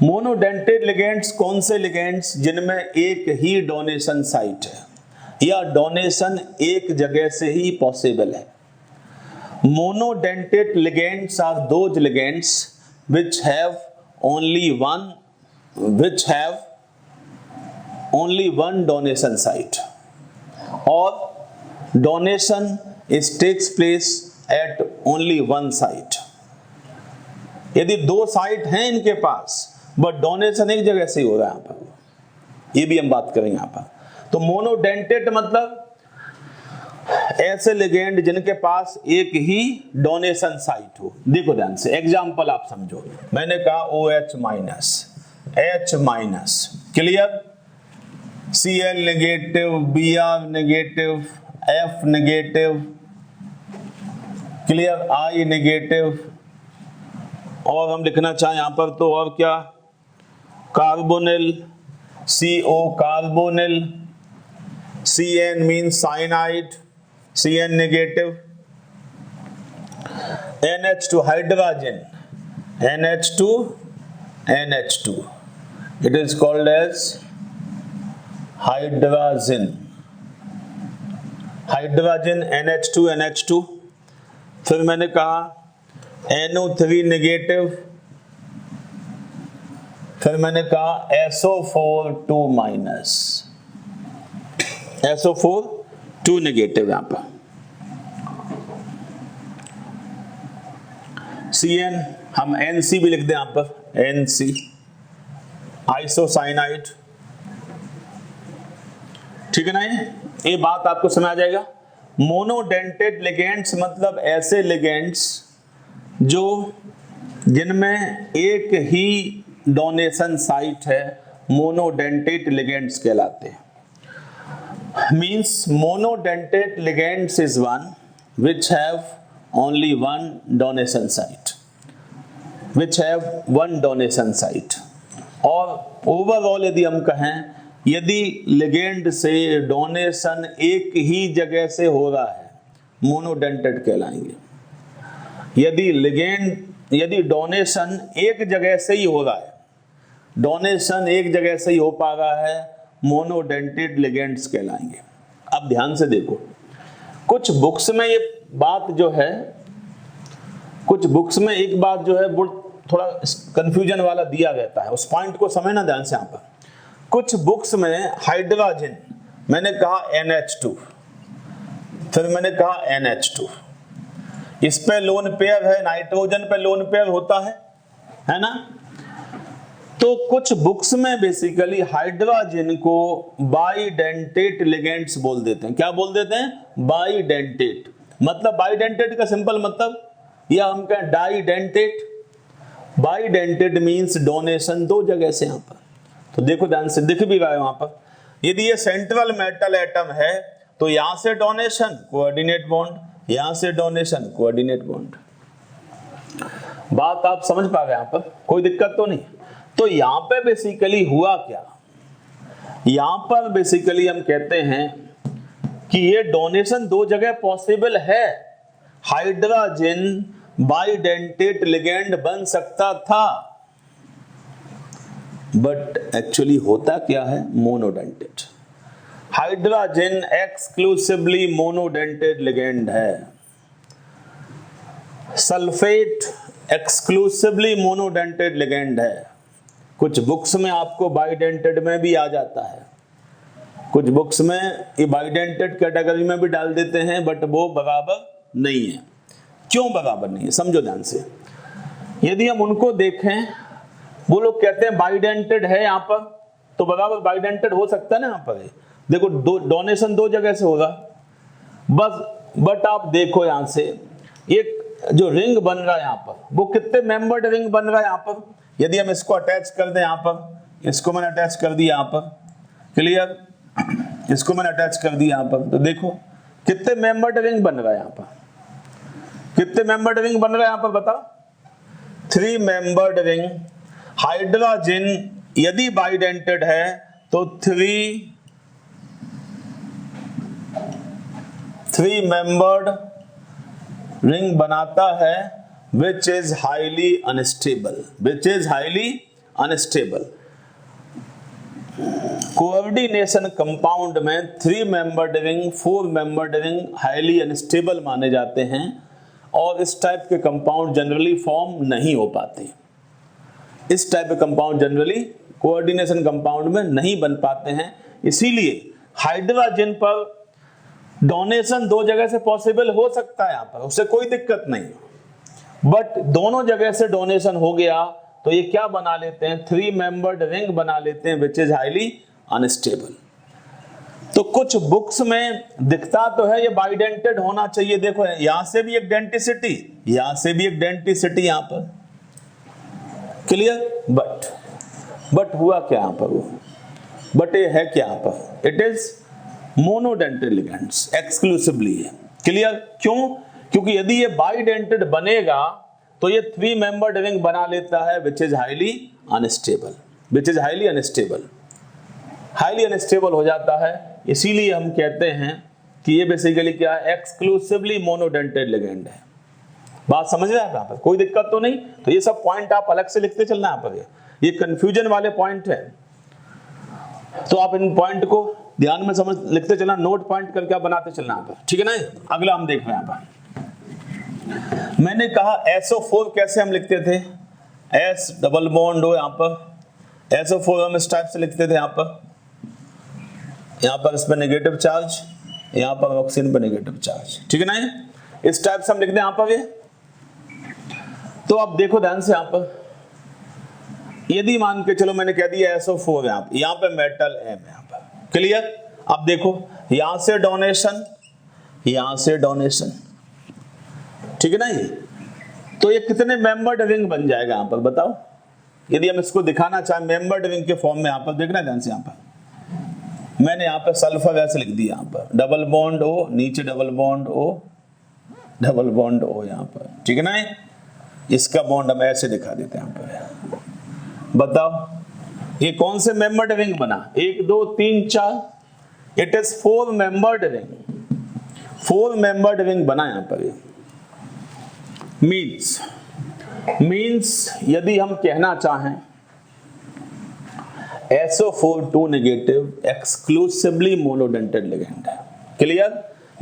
मोनोडेंटेट लिगेंड्स कौन से लिगेंड्स? जिनमें एक ही डोनेशन साइट है या डोनेशन एक जगह से ही पॉसिबल है। Monodentate ligands are those ligands which have only one donation site, or donation takes place at only one site. यदि 2 साइट हैं इनके पास बट डोनेशन एक जगह से ही हो रहा है यहाँ पर, ये भी हम बात करेंगे यहाँ पर। तो मोनोडेंटेट मतलब ऐसे लिगेंड जिनके पास एक ही डोनेशन साइट हो। देखो ध्यान से, एग्जांपल आप समझो। मैंने कहा OH minus, H minus, clear? Cl negative, Br negative, F negative, clear? I negative, और हम लिखना चाहें यहां पर तो और क्या, carbonyl, CO carbonyl, Cn means cyanide, Cn negative, NH2 hydrogen, NH2, NH2. It is called as hydrogen. Hydrogen NH2, NH2. फिर मैंने कहा NO3 negative, फिर मैंने कहा SO4 2 minus, SO4 2 नेगेटिव यहां पर, Cn हम NC भी लिख दें यहां पर, NC आइसोसाइनाइड, ठीक है ना? ये बात आपको समझ आ जाएगा। मोनोडेंटेट लिगेंड्स मतलब ऐसे लिगेंड्स जो जिनमें एक ही डोनेशन साइट है, मोनोडेंटेट लिगेंड्स कहलाते हैं। Means monodentate ligands is one which have only one donation site, which have one donation site. और ओवरऑल यदि हम कहें, यदि लिगेंड से डोनेशन एक ही जगह से हो रहा है, मोनोडेंटेट कहलाएंगे। यदि डोनेशन एक जगह से ही हो रहा है, डोनेशन एक जगह से ही हो पा रहा है, मोनोडेंटेट लिगेंड्स कहलाएंगे। अब ध्यान से देखो, कुछ बुक्स में ये बात जो है, कुछ बुक्स में एक बात जो है वो थोड़ा कंफ्यूजन वाला दिया रहता है, उस पॉइंट को समझना ध्यान से। यहाँ पर कुछ बुक्स में हाइड्रोजन मैंने कहा NH2, फिर मैंने कहा NH2, इस पे लोन पेयर है, नाइट्रोजन पे लोन पेयर होता है ना? तो कुछ बुक्स में बेसिकली हाइड्रोजन को बाइडेंटेट लिगेंड्स बोल देते हैं। क्या बोल देते हैं? बाइडेंटेट। मतलब बाइडेंटेट का सिंपल मतलब, या हम कहें डाइडेंटेट। बाइडेंटेट मींस डोनेशन 2 जगह से यहां पर। तो देखो ध्यान से, दिख भी रहा है वहां पर, यदि ये सेंट्रल मेटल एटम है तो यहां से डोनेशन कोऑर्डिनेट बॉन्ड, यहां से डोनेशन कोऑर्डिनेट बॉन्ड। बात आप समझ पा गए यहां पर? कोई दिक्कत तो नहीं? तो यहां पे बेसिकली हुआ क्या, यहां पर बेसिकली हम कहते हैं कि ये डोनेशन 2 जगह पॉसिबल है। हाइड्रोजन बाइडेंटेट लिगेंड बन सकता था, बट एक्चुअली होता क्या है, monodentate. Hydrogen exclusively monodentate ligand है, सल्फेट एक्सक्लूसिवली मोनोडेंटेड लिगेंड है। कुछ बुक्स में आपको बाइडेंटेड में भी आ जाता है, कुछ बुक्स में ये बाइडेंटेड कैटेगरी में भी डाल देते हैं, बट वो बराबर नहीं है। क्यों बराबर नहीं है, समझो ध्यान से। यदि हम उनको देखें, वो लोग कहते हैं बाइडेंटेड है यहाँ पर, तो बराबर बाइडेंटेड हो सकता है ना। यहाँ पर देखो डोनेशन दो जगह से होगा बस, बट आप देखो यहाँ से एक जो रिंग बन रहा है यहाँ पर, वो कितने मेंबर्ड रिंग बन रहा है यहाँ पर। यदि हम इसको अटैच कर दें यहाँ पर, इसको मैंने अटैच कर दिया यहाँ पर, क्लियर, इसको मैंने अटैच कर दिया यहाँ पर, तो देखो कितने मेंबर्ड रिंग बन रहा है यहाँ पर, कितने मेंबर्ड रिंग बन रहा है यहाँ पर बताओ, 3 मेंबर्ड रिंग। हाइड्रोजन यदि बाइडेंटेड है तो 3 मेंबर्ड रिंग बनाता है, which is highly unstable, which is highly unstable। Coordination compound में 3 membered ring, 4 membered ring highly unstable माने जाते हैं, और इस टाइप के कंपाउंड जनरली फॉर्म नहीं हो पाते। इस टाइप के कंपाउंड जनरली कोऑर्डिनेशन कंपाउंड में नहीं बन पाते हैं। इसीलिए हाइड्रोजन पर डोनेशन 2 जगह से पॉसिबल हो सकता है यहाँ पर, उससे कोई दिक्कत नहीं, बट दोनों जगह से डोनेशन हो गया तो ये क्या बना लेते हैं, 3 मेंबर्ड रिंग बना लेते हैं, विच इज हाईली अनस्टेबल। तो कुछ बुक्स में दिखता तो है ये बाइडेंटेड होना चाहिए, देखो यहां से भी एक डेंटिसिटी, यहां से भी एक डेंटिसिटी यहाँ पर, क्लियर, बट हुआ क्या यहाँ पर, वो बट ये है क्या यहाँ पर, it is monodentate ligands exclusively है, क्लियर। क्यों, क्योंकि यदि ये बाइडेंटेड बनेगा तो ये 3 मेंबर्ड रिंग बना लेता है, which is highly unstable, which is highly unstable, highly unstable हो जाता है। इसीलिए हम कहते हैं कि ये बेसिकली क्या है, एक्सक्लूसिवली मोनोडेंटेड लिगेंड है। बात समझ रहे हैं आप यहाँ पर, कोई दिक्कत तो नहीं। तो ये सब पॉइंट आप अलग से लिखते चलना यहाँ पर, ये कंफ्यूजन वाले पॉइंट है, तो आप इन पॉइंट को ध्यान में समझ लिखते चलना, नोट पॉइंट करके आप बनाते चलना यहाँ पर, ठीक है ना। अगला हम देख रहे हैं यहाँ पर, मैंने कहा SO4 कैसे हम लिखते थे, S डबल बॉन्ड हो, यहाँ पर SO4 हम इस टाइप से लिखते थे, यहाँ पर इस पर नेगेटिव चार्ज, यहाँ पर ऑक्सीजन पर नेगेटिव चार्ज, ठीक है ना, इस टाइप से हम लिखते हैं यहाँ पर ये। तो आप देखो ध्यान से, यहाँ पर यदि मान के चलो मैंने कह दिया SO4 यहाँ पे मेटल M यहाँ पर, क्लियर। अब देखो यहां से डोनेशन, यहां से डोनेशन, ठीक है ना। ये तो ये कितने मेंबर्ड रिंग बन जाएगा यहाँ पर बताओ, यदि हम इसको दिखाना चाहें मेंबर्ड रिंग के फॉर्म में। यहाँ पर देखना ध्यान से, यहाँ पर मैंने यहाँ पर सल्फर वैसे लिख दिया, यहाँ पर डबल बॉन्ड O, नीचे double bond O, double bond O यहाँ पर, ठीक है ना। इसका बॉन्ड हम ऐसे दिखा देते हैं यहाँ पर, बताओ ये कौन से मेंबर्ड रिंग बना, 1 2 3 4, it is 4 membered ring, 4 membered ring बना यहाँ पर। मीन्स यदि हम कहना चाहें SO4 2 negative exclusively monodentate ligand है, क्लियर।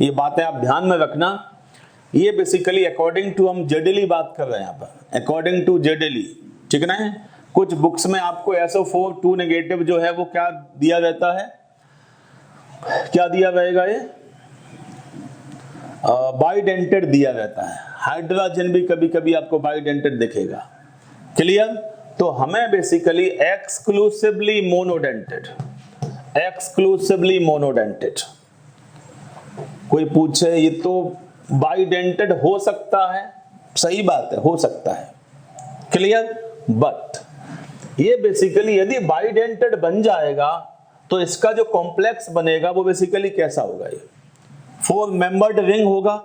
ये बातें आप ध्यान में रखना, ये बेसिकली अकॉर्डिंग टू हम जेडली बात कर रहे हैं यहाँ पर, अकॉर्डिंग टू जेडली, ठीक है ना। कुछ बुक्स में आपको SO4 2 नेगेटिव जो है वो क्या दिया रहता है, क्या दिया रहेगा, ये बाइडेंटेड दिया रहता है। हाइड्रोजन भी कभी कभी आपको बाइडेंटेड दिखेगा, क्लियर। तो हमें basically exclusively monodentate, exclusively monodentate, कोई पूछे ये तो बाइडेंटेड हो सकता है, सही बात है, हो सकता है, क्लियर। बट ये बेसिकली यदि बाइडेंटेड बन जाएगा तो इसका जो कॉम्प्लेक्स बनेगा वो बेसिकली कैसा होगा, ये 4 मेंबर्ड रिंग होगा।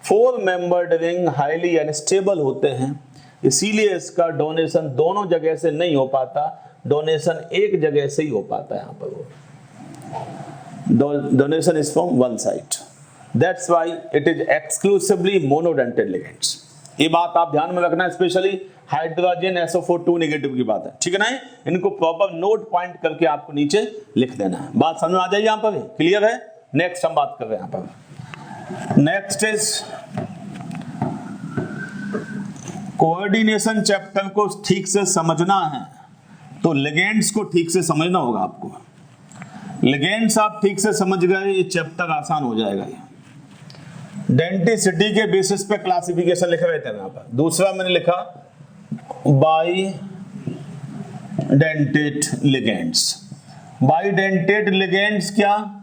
4 मेंबर्ड रिंग हाईली अनस्टेबल होते हैं, इसीलिए इसका डोनेशन दोनों जगह से नहीं हो पाता, डोनेशन एक जगह से ही हो पाता है। यहाँ पर वो donation is from one side, that's why it is exclusively monodentate ligands. ये बात आप ध्यान में रखना, स्पेशली हाइड्रोजन SO4 नेगेटिव की बात है, ठीक है ना। इनको प्रॉपर नोट पॉइंट करके आपको नीचे लिख देना है। बात समझ में आ जाएगी यहाँ पर, क्लियर है। नेक्स्ट हम बात कर रहे हैं यहाँ पर, नेक्स्ट इज कोऑर्डिनेशन। चैप्टर को ठीक से समझना है तो लिगेंड्स को ठीक से समझना होगा आपको। लिगेंड्स आप ठीक से समझ गए, ये चैप्टर आसान हो जाएगा। ये डेंटिसिटी के बेसिस पे क्लासिफिकेशन लिख रहे थे यहाँ पर। दूसरा मैंने लिखा by dentate ligands. By dentate ligands क्या,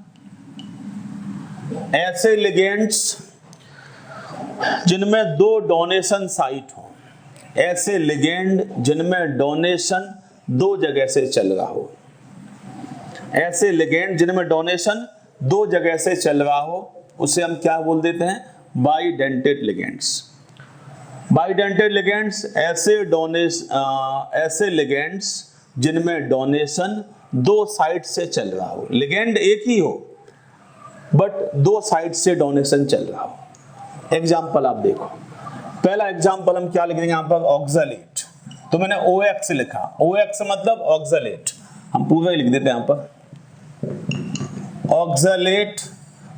ऐसे लिगेंड्स जिनमें दो डोनेशन साइट हो, ऐसे लिगेंड जिनमें डोनेशन दो जगह से चल रहा हो, ऐसे लिगेंड जिनमें डोनेशन दो जगह से चल रहा हो, उसे हम क्या बोल देते हैं, बाइडेंटेट लिगेंड्स। बाइडेंटेट लिगेंड्स ऐसे लिगेंड्स जिनमें डोनेशन दो साइड से चल रहा हो, लिगेंड एक ही हो बट दो साइड से डोनेशन चल रहा हो। एग्जाम्पल आप देखो, पहला एग्जाम्पल हम क्या लिख देंगे यहाँ पर, ऑक्सलेट। तो मैंने OX लिखा, OX मतलब ऑक्सलेट, हम पूरा ही लिख देते हैं यहाँ पर, ऑक्सलेट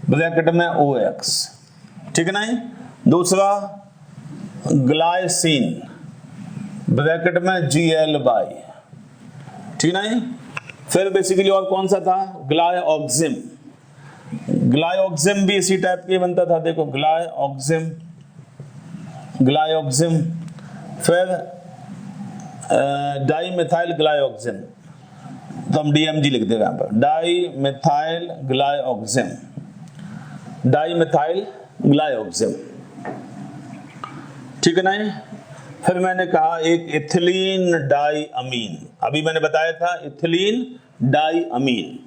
ब्रैकेट में OX, ठीक है ना। दूसरा ग्लाइसिन ब्रैकेट में Gl बाई, ठीक है ना। फिर बेसिकली और कौन सा था, ग्लाइऑक्सिम। ग्लाइऑक्सिम भी इसी टाइप के बनता था, देखो ग्लाइऑक्सिम, ग्लाइऑक्सिम। फिर डाईमिथाइल ग्लाइऑक्सिम, तो हम DMG लिख देंगे यहाँ पर, डाईमिथाइल ग्लाइऑक्सिम, डाईमिथाइल ग्लाइऑक्सिम, ठीक है ना। फिर मैंने कहा एक इथिलीन डाईअमीन, अभी मैंने बताया था इथिलीन डाईअमीन।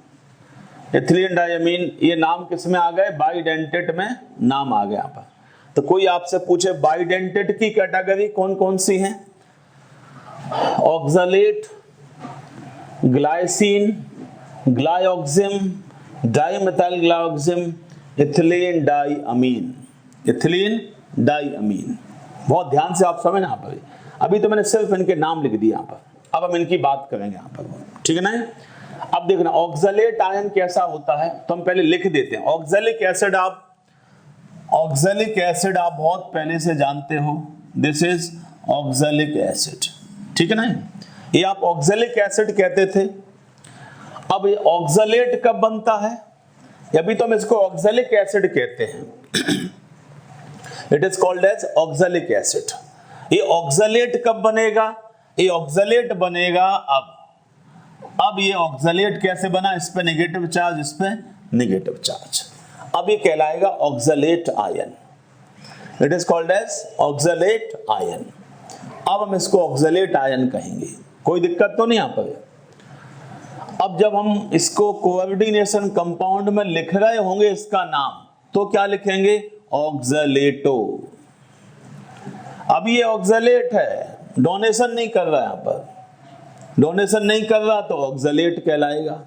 इथिलीन डाईअमीन, ये नाम किस में आ गए, बाइडेंटेट में नाम आ गया यहाँ पर। तो कोई आपसे पूछे बाइडेंटेट की कैटेगरी कौन कौन सी है, oxalate, glycine, glyoxime, dimethyl glyoxime, ethylene diamine, ethylene diamine. बहुत ध्यान से आप समझना यहाँ पर। अभी तो मैंने सिर्फ इनके नाम लिख दिए यहाँ पर, अब हम इनकी बात करेंगे यहाँ पर, ठीक है ना। अब देखना ऑक्सलेट आयन कैसा होता है, तो हम पहले लिख देते हैं। ऑक्सैलिक एसिड आप बहुत पहले से जानते हो, दिस इज ऑक्सैलिक एसिड, ठीक है ना। ये आप ऑक्सैलिक एसिड कहते थे। अब ये ऑक्सलेट कब बनता है, अभी तो हम इसको ऑक्सैलिक एसिड कहते हैं, it is called as oxalic acid. ये ऑक्सलेट कब बनेगा, ये ऑक्सलेट बनेगा अब ये ऑक्सलेट कैसे बना, इस पे नेगेटिव चार्ज, इस पे नेगेटिव चार्ज, अब ये कहलाएगा oxalate ion, it is called as oxalate ion. अब हम इसको ऑक्सलेट आयन कहेंगे, कोई दिक्कत तो नहीं यहाँ पर। अब जब हम इसको कोऑर्डिनेशन कंपाउंड में लिख रहे होंगे इसका नाम, तो क्या लिखेंगे, ऑक्सलेटो। अब ये ऑक्सलेट है, डोनेशन नहीं कर रहा, यहाँ पर डोनेशन नहीं कर रहा तो ऑक्सलेट कहलाएगा।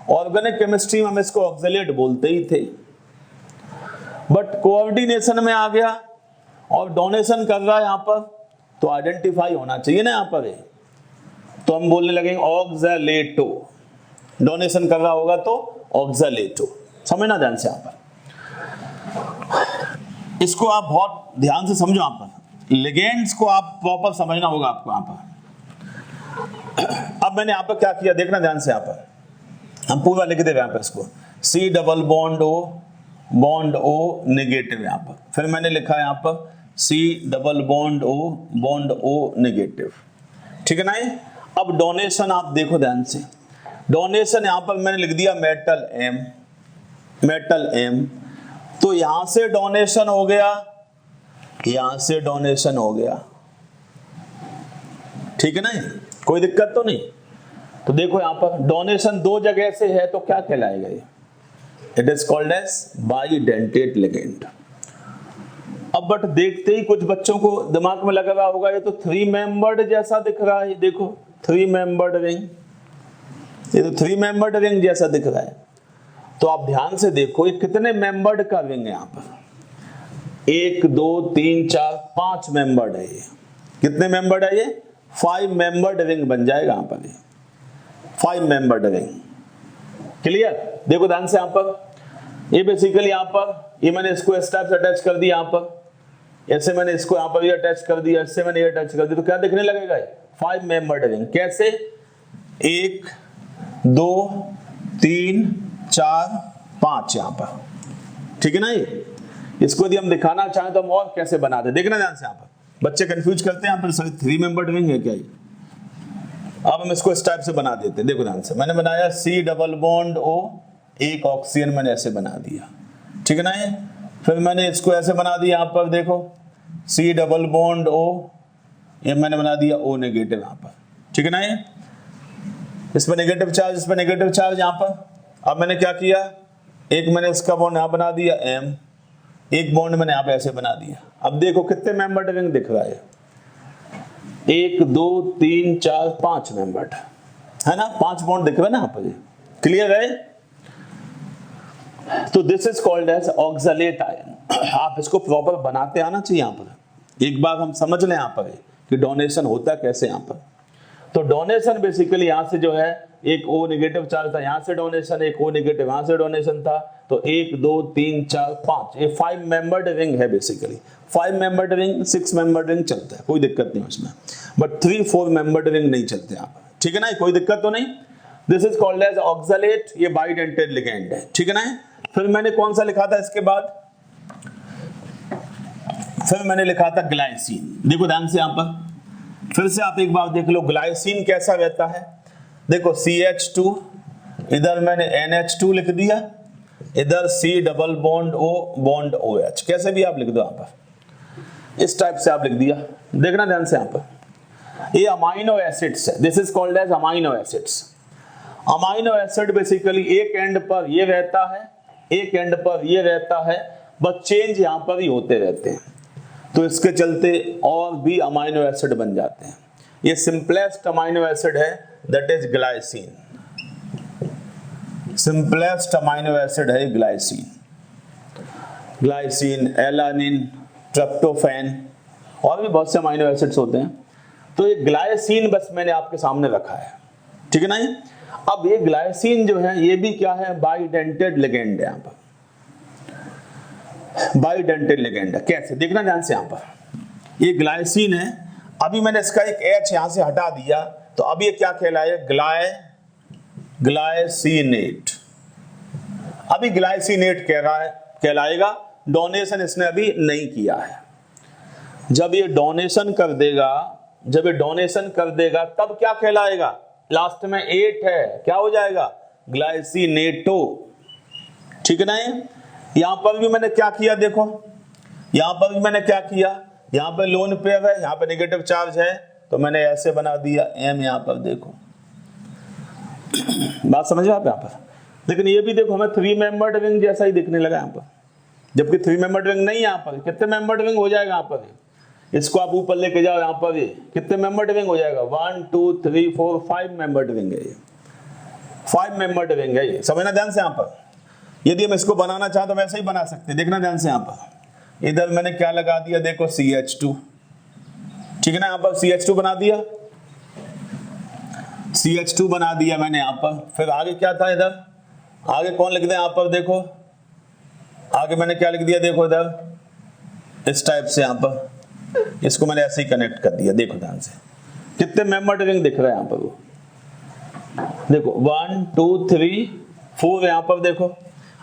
ऑर्गेनिक केमिस्ट्री में हम इसको ऑक्सलेट बोलते ही थे, बट कोऑर्डिनेशन में आ गया और डोनेशन कर रहा है यहाँ पर, तो आइडेंटिफाई होना चाहिए ना यहाँ पर है। तो हम बोलने लगेंगे ऑक्सलेटो, डोनेशन कर रहा होगा तो ऑक्सलेटो, समझना ध्यान से यहाँ पर। इसको आप बहुत ध्यान से समझो यहाँ पर, लिगेंड्स को आप प्रॉपर समझना होगा आपको यहाँ पर। अब मैंने यहाँ पर क्या किया, देखना ध्यान से, यहाँ पर हम पूरा लिख दे यहाँ पर इसको, C double bond O negative यहाँ पर। फिर मैंने लिखा यहाँ पर C double bond O negative, ठीक है ना। अब डोनेशन आप देखो ध्यान से, डोनेशन यहाँ पर मैंने लिख दिया मेटल M, तो यहां से डोनेशन हो गया, यहां से डोनेशन हो गया, ठीक है ना, कोई दिक्कत तो नहीं। तो देखो यहां पर डोनेशन दो जगह से है, तो क्या कहलाएगा ये, it is called as bidentate ligand. अब बट देखते ही कुछ बच्चों को दिमाग में लग रहा होगा ये तो 3 मेंबर्ड जैसा दिख रहा है, देखो 3 मेंबर्ड रिंग, ये तो 3 मेंबर्ड रिंग जैसा दिख रहा है। तो आप ध्यान से देखो ये कितने मेंबर्ड का रिंग है, यहाँ पर 1 2 3 4 5 मेंबर्ड है ये, कितने मेंबर्ड है ये? 5 मेंबर्ड रिंग बन जाएगा यहाँ पर, 5 मेंबर्ड रिंग। क्लियर? देखो ध्यान से यहाँ पर, ये बेसिकली यहाँ पर ये मैंने इसको इस टाइप से अटैच कर दिया, यहाँ पर ऐसे मैंने इसको यहाँ पर ये अटैच कर दिया, इससे मैंने ये अटैच कर दिया, तो क्या दिखने लगेगा? 5 मेंबर्ड रिंग। कैसे? 1 2 3 4 5 यहाँ पर, ठीक है ना। ये इसको यदि हम दिखाना चाहें तो हम और कैसे बनाते, देखना ध्यान से। यहाँ पर बच्चे कंफ्यूज करते हैं यहाँ पर, सर 3 मेंबर्ड रिंग है क्या ये? अब हम इसको इस टाइप से बना देते हैं। देखो ध्यान से, मैंने बनाया C डबल बॉन्ड O, एक ऑक्सीजन मैंने ऐसे बना दिया, ठीक है ना। ये फिर मैंने इसको ऐसे बना दिया, यहाँ पर देखो C डबल बॉन्ड O, ये मैंने बना दिया O नेगेटिव यहाँ पर, ठीक है ना। ये इस पर नेगेटिव चार्ज, इस पर नेगेटिव चार्ज यहाँ पर। अब मैंने क्या किया, एक मैंने इसका बॉन्ड यहाँ बना दिया M, एक बॉन्ड मैंने यहाँ पे ऐसे बना दिया। अब देखो कितने मेंबर्ड रिंग दिख रहा है? 1 2 3 4 5 मेंबर्ड है ना, 5 बॉन्ड दिख रहा है ना यहाँ पर। क्लियर है? तो this is called as oxalate ion. आप इसको प्रॉपर बनाते आना चाहिए यहाँ पर। एक बार हम समझ लें यहाँ पर कि डोनेशन होता कैसे यहाँ पर। तो डोनेशन बेसिकली यहाँ से जो है एक O नेगेटिव चार्ज था, यहाँ से डोनेशन, एक O नेगेटिव यहाँ से डोनेशन था, तो 1 2 3 4 5, ये 5 मेंबर्ड रिंग है basically. 5 membered ring, 6 membered ring चलता है, कोई दिक्कत नहीं उसमें, बट 3-4 मेंबर्ड रिंग नहीं चलते यहाँ पर, ठीक है ना। कोई दिक्कत तो नहीं। This is called as oxalate, ये बाइडेंटेड लिगेंड है, ठीक है ना। फिर मैंने कौन सा लिखा था इसके बाद? फिर मैंने लिखा था ग्लाइसिन। देखो ध्यान से यहाँ पर, फिर से आप एक बार देख लो ग्लाइसिन कैसा रहता है। देखो CH2, इधर मैंने NH2 लिख दिया, इधर C double bond O bond OH, कैसे भी आप लिख दो यहाँ पर, इस टाइप से आप लिख दिया। देखना ध्यान से यहाँ पर, ये अमाइनो एसिड्स है, this is called as amino acids. Amino acid basically एक एंड पर ये रहता है, एक एंड पर ये रहता है, बस चेंज यहाँ पर ही होते रहते हैं, तो इसके चलते और भी अमाइनो एसिड बन जाते हैं। ये सिंपलेस्ट अमाइनो एसिड है, that is glycine. Simplest amino acid है ग्लाइसिन। ग्लाइसिन, एलानिन, ट्रिप्टोफैन और भी बहुत से अमाइनो एसिड्स होते हैं। तो ये ग्लाइसिन बस मैंने आपके सामने रखा है, ठीक है ना। अब ये ग्लाइसिन जो है ये भी क्या है? बाइडेंटेड लिगेंड है यहाँ पर, बाइडेंटेड लिगेंड है। कैसे? देखना ध्यान से, यहाँ पर ये ग्लाइसिन है, अभी मैंने इसका एक H यहां से हटा दिया, तो अब ये क्या कहलाए? ग्लाइसिनेट। अभी ग्लाइसिनेट कहलाएगा, डोनेशन इसने अभी नहीं किया है। जब ये डोनेशन कर देगा, जब ये डोनेशन कर देगा तब क्या कहलाएगा? लास्ट में 8 है, क्या हो जाएगा? ग्लाइसिनेटो, ठीक है ना। यहां पर भी मैंने क्या किया, देखो यहां पर भी मैंने क्या किया, यहां पे लोन पेयर है, यहां पे नेगेटिव चार्ज है, तो मैंने ऐसे बना दिया M यहां पर। देखो बात समझ में आप यहाँ पर, लेकिन ये भी देखो हमें 3 मेंबर्ड रिंग जैसा ही दिखने लगा यहाँ पर, जबकि 3 मेंबर्ड रिंग नहीं। यहाँ पर कितने मेंबर्ड रिंग हो जाएगा? यहाँ पर इसको आप ऊपर लेके जाओ, यहाँ पर ये कितने मेंबर्ड रिंग हो जाएगा? 1 2 3 4 5 मेंबर्ड रिंग है ये, 5 मेंबर्ड रिंग है ये। समझना ध्यान से यहाँ पर। यदि हम इसको बनाना चाहें तो हम ऐसे ही बना सकते हैं। देखना ध्यान से यहाँ पर, इधर मैंने क्या लगा दिया, देखो CH2, ठीक है ना। यहाँ पर CH2 बना दिया, CH2 बना दिया मैंने यहाँ पर। फिर आगे क्या था, इधर आगे कौन लिख दे यहाँ पर, देखो आगे मैंने क्या लिख दिया, देखो इधर इस टाइप से यहाँ पर, इसको मैंने ऐसे ही कनेक्ट कर दिया। देखो ध्यान से कितने मेंबर्ड रिंग दिख रहा है यहाँ पर, वो देखो 1 2 3 4 यहाँ पर देखो।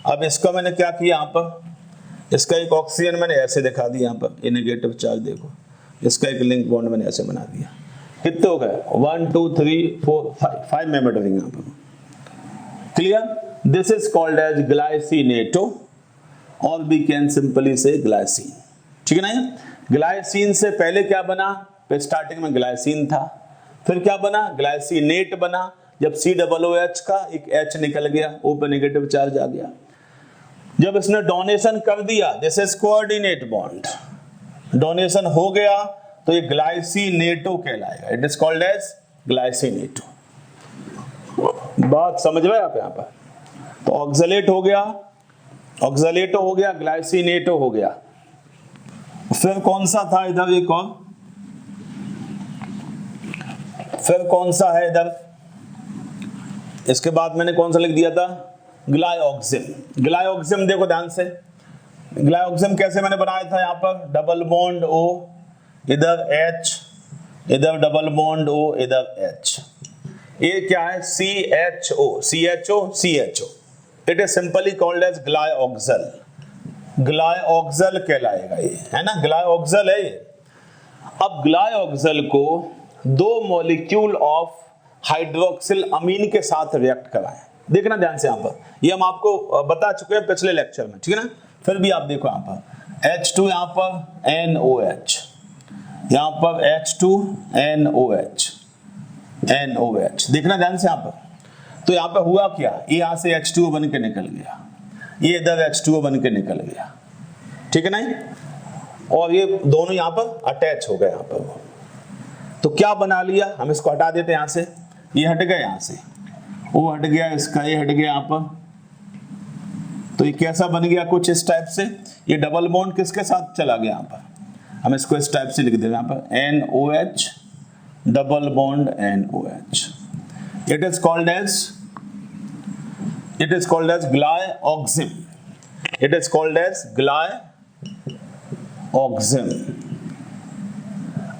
अब इसका मैंने क्या किया, यहाँ पर इसका एक ऑक्सीजन मैंने ऐसे दिखा दिया, यहाँ पर ये नेगेटिव चार्ज, देखो इसका एक लिंक बॉन्ड मैंने ऐसे बना दिया। कितने हो गए? 1 2 3 4 5 मेंबर्ड रिंग यहाँ पर। Clear? This is called as glycinato, और we can simply say glycine, ठीक है ना। ग्लाइसिन से पहले क्या बना? स्टार्टिंग में ग्लाइसिन था, फिर क्या बना? ग्लाइसिनेट बना। जब COOH का एक H निकल गया, O पे नेगेटिव चार्ज आ गया। जब इसने डोनेशन कर दिया, this is coordinate bond, donation हो गया तो ये ग्लाइसिनेटो कहलाएगा। It is called as glycinato. बात समझ रहे आप यहाँ पर? तो ऑक्सलेट हो गया, ऑक्सलेटो हो गया, ग्लाइसिनेटो हो गया। फिर कौन सा था इधर एक और? फिर कौन सा है इधर, इसके बाद मैंने कौन सा लिख दिया था, ग्लाइऑक्सिम। ग्लाइऑक्सिम देखो ध्यान से, ग्लाइऑक्सिम कैसे मैंने बनाया था, यहाँ पर डबल बॉन्ड O, इधर H, इधर डबल बॉन्ड O, इधर H। ये क्या है, CHO, CHO, CHO। It is simply called as glyoxal. Glyoxal कहलाएगा ये, है ना, ग्लाइऑक्सल है ये। अब ग्लाइऑक्सल को दो मॉलिक्यूल ऑफ हाइड्रोक्सिल अमीन के साथ रिएक्ट कराएं। देखना ध्यान से, यहाँ पर ये हम आपको बता चुके हैं पिछले लेक्चर में, ठीक है ना। फिर भी आप देखो यहाँ पर H2, यहाँ पर NOH, यहाँ पर H2NOH, NOH, देखना ध्यान से यहाँ पर। तो यहाँ पे हुआ क्या, ये यहाँ से H2O बन के निकल गया, ये इधर H2O बन के निकल गया, ठीक है नहीं, और ये दोनों यहाँ पर अटैच हो गए यहाँ पर। तो क्या बना लिया, हम इसको हटा देते हैं यहाँ से, ये हट गया यहाँ से, वो हट गया, इसका ये हट गया यहाँ पर। तो ये कैसा बन गया, कुछ इस टाइप से। ये डबल बॉन्ड किसके साथ चला गया यहाँ पर, हम इसको इस टाइप से लिख देंगे यहाँ पर NOH double bond NOH। It is called as ग्लाइऑक्सिम। It is called as ग्लाइऑक्सिम।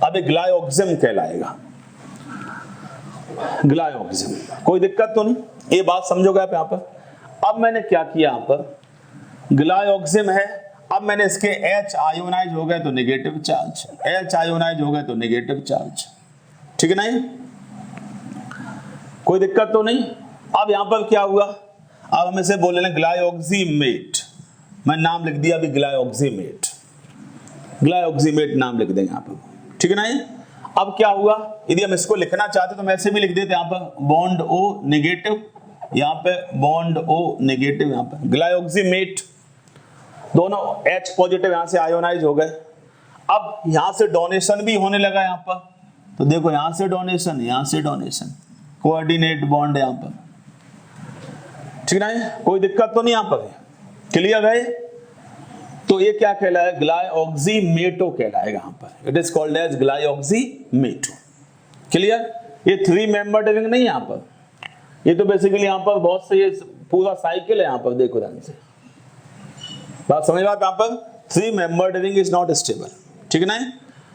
अब ग्लाइऑक्सिम कहलाएगा, ग्लाइऑक्सिम। कोई दिक्कत तो नहीं, ये बात समझोगे आप यहाँ पर। अब मैंने क्या किया, यहाँ पर ग्लाइऑक्सिम है, अब मैंने इसके H आयोनाइज हो गए तो नेगेटिव चार्ज, H आयोनाइज हो गए तो नेगेटिव चार्ज, ठीक है नहीं, कोई दिक्कत तो नहीं। अब यहां पर क्या हुआ, अब हम इसे बोल रहे हैं ग्लाइऑक्सीमेट। मैं नाम लिख दिया अभी ग्लाइऑक्सीमेट, ग्लाइऑक्सीमेट नाम लिख देंगे यहां पर, ठीक है नहीं। अब क्या हुआ, यदि हम इसको लिखना चाहते तो मैं ऐसे भी लिख देते, यहां पर बॉन्ड O नेगेटिव, यहां पे बॉन्ड O नेगेटिव, यहां पर ग्लाइऑक्सीमेट, दोनों H पॉजिटिव यहां से आयोनाइज हो गए। अब यहां से डोनेशन भी होने लगा यहां पर, तो देखो यहां से डोनेशन, यहां से डोनेशन, कोऑर्डिनेट बॉन्ड यहां पर, ठीक है, कोई दिक्कत तो नहीं यहां पर, क्लियर है। तो ये क्या कहलाएगा, ग्लाइऑक्सीमेटो कहलाएगा यहां पर। It is called as glyoximato, clear. ये 3 मेंबर्ड रिंग नहीं यहां पर, ये तो बेसिकली यहां पर बहुत से, ये पूरा साइकिल है यहां पर, देखो ध्यान से, बात समझ में आप, यहां पर 3 membered ring is not stable, ठीक है ना।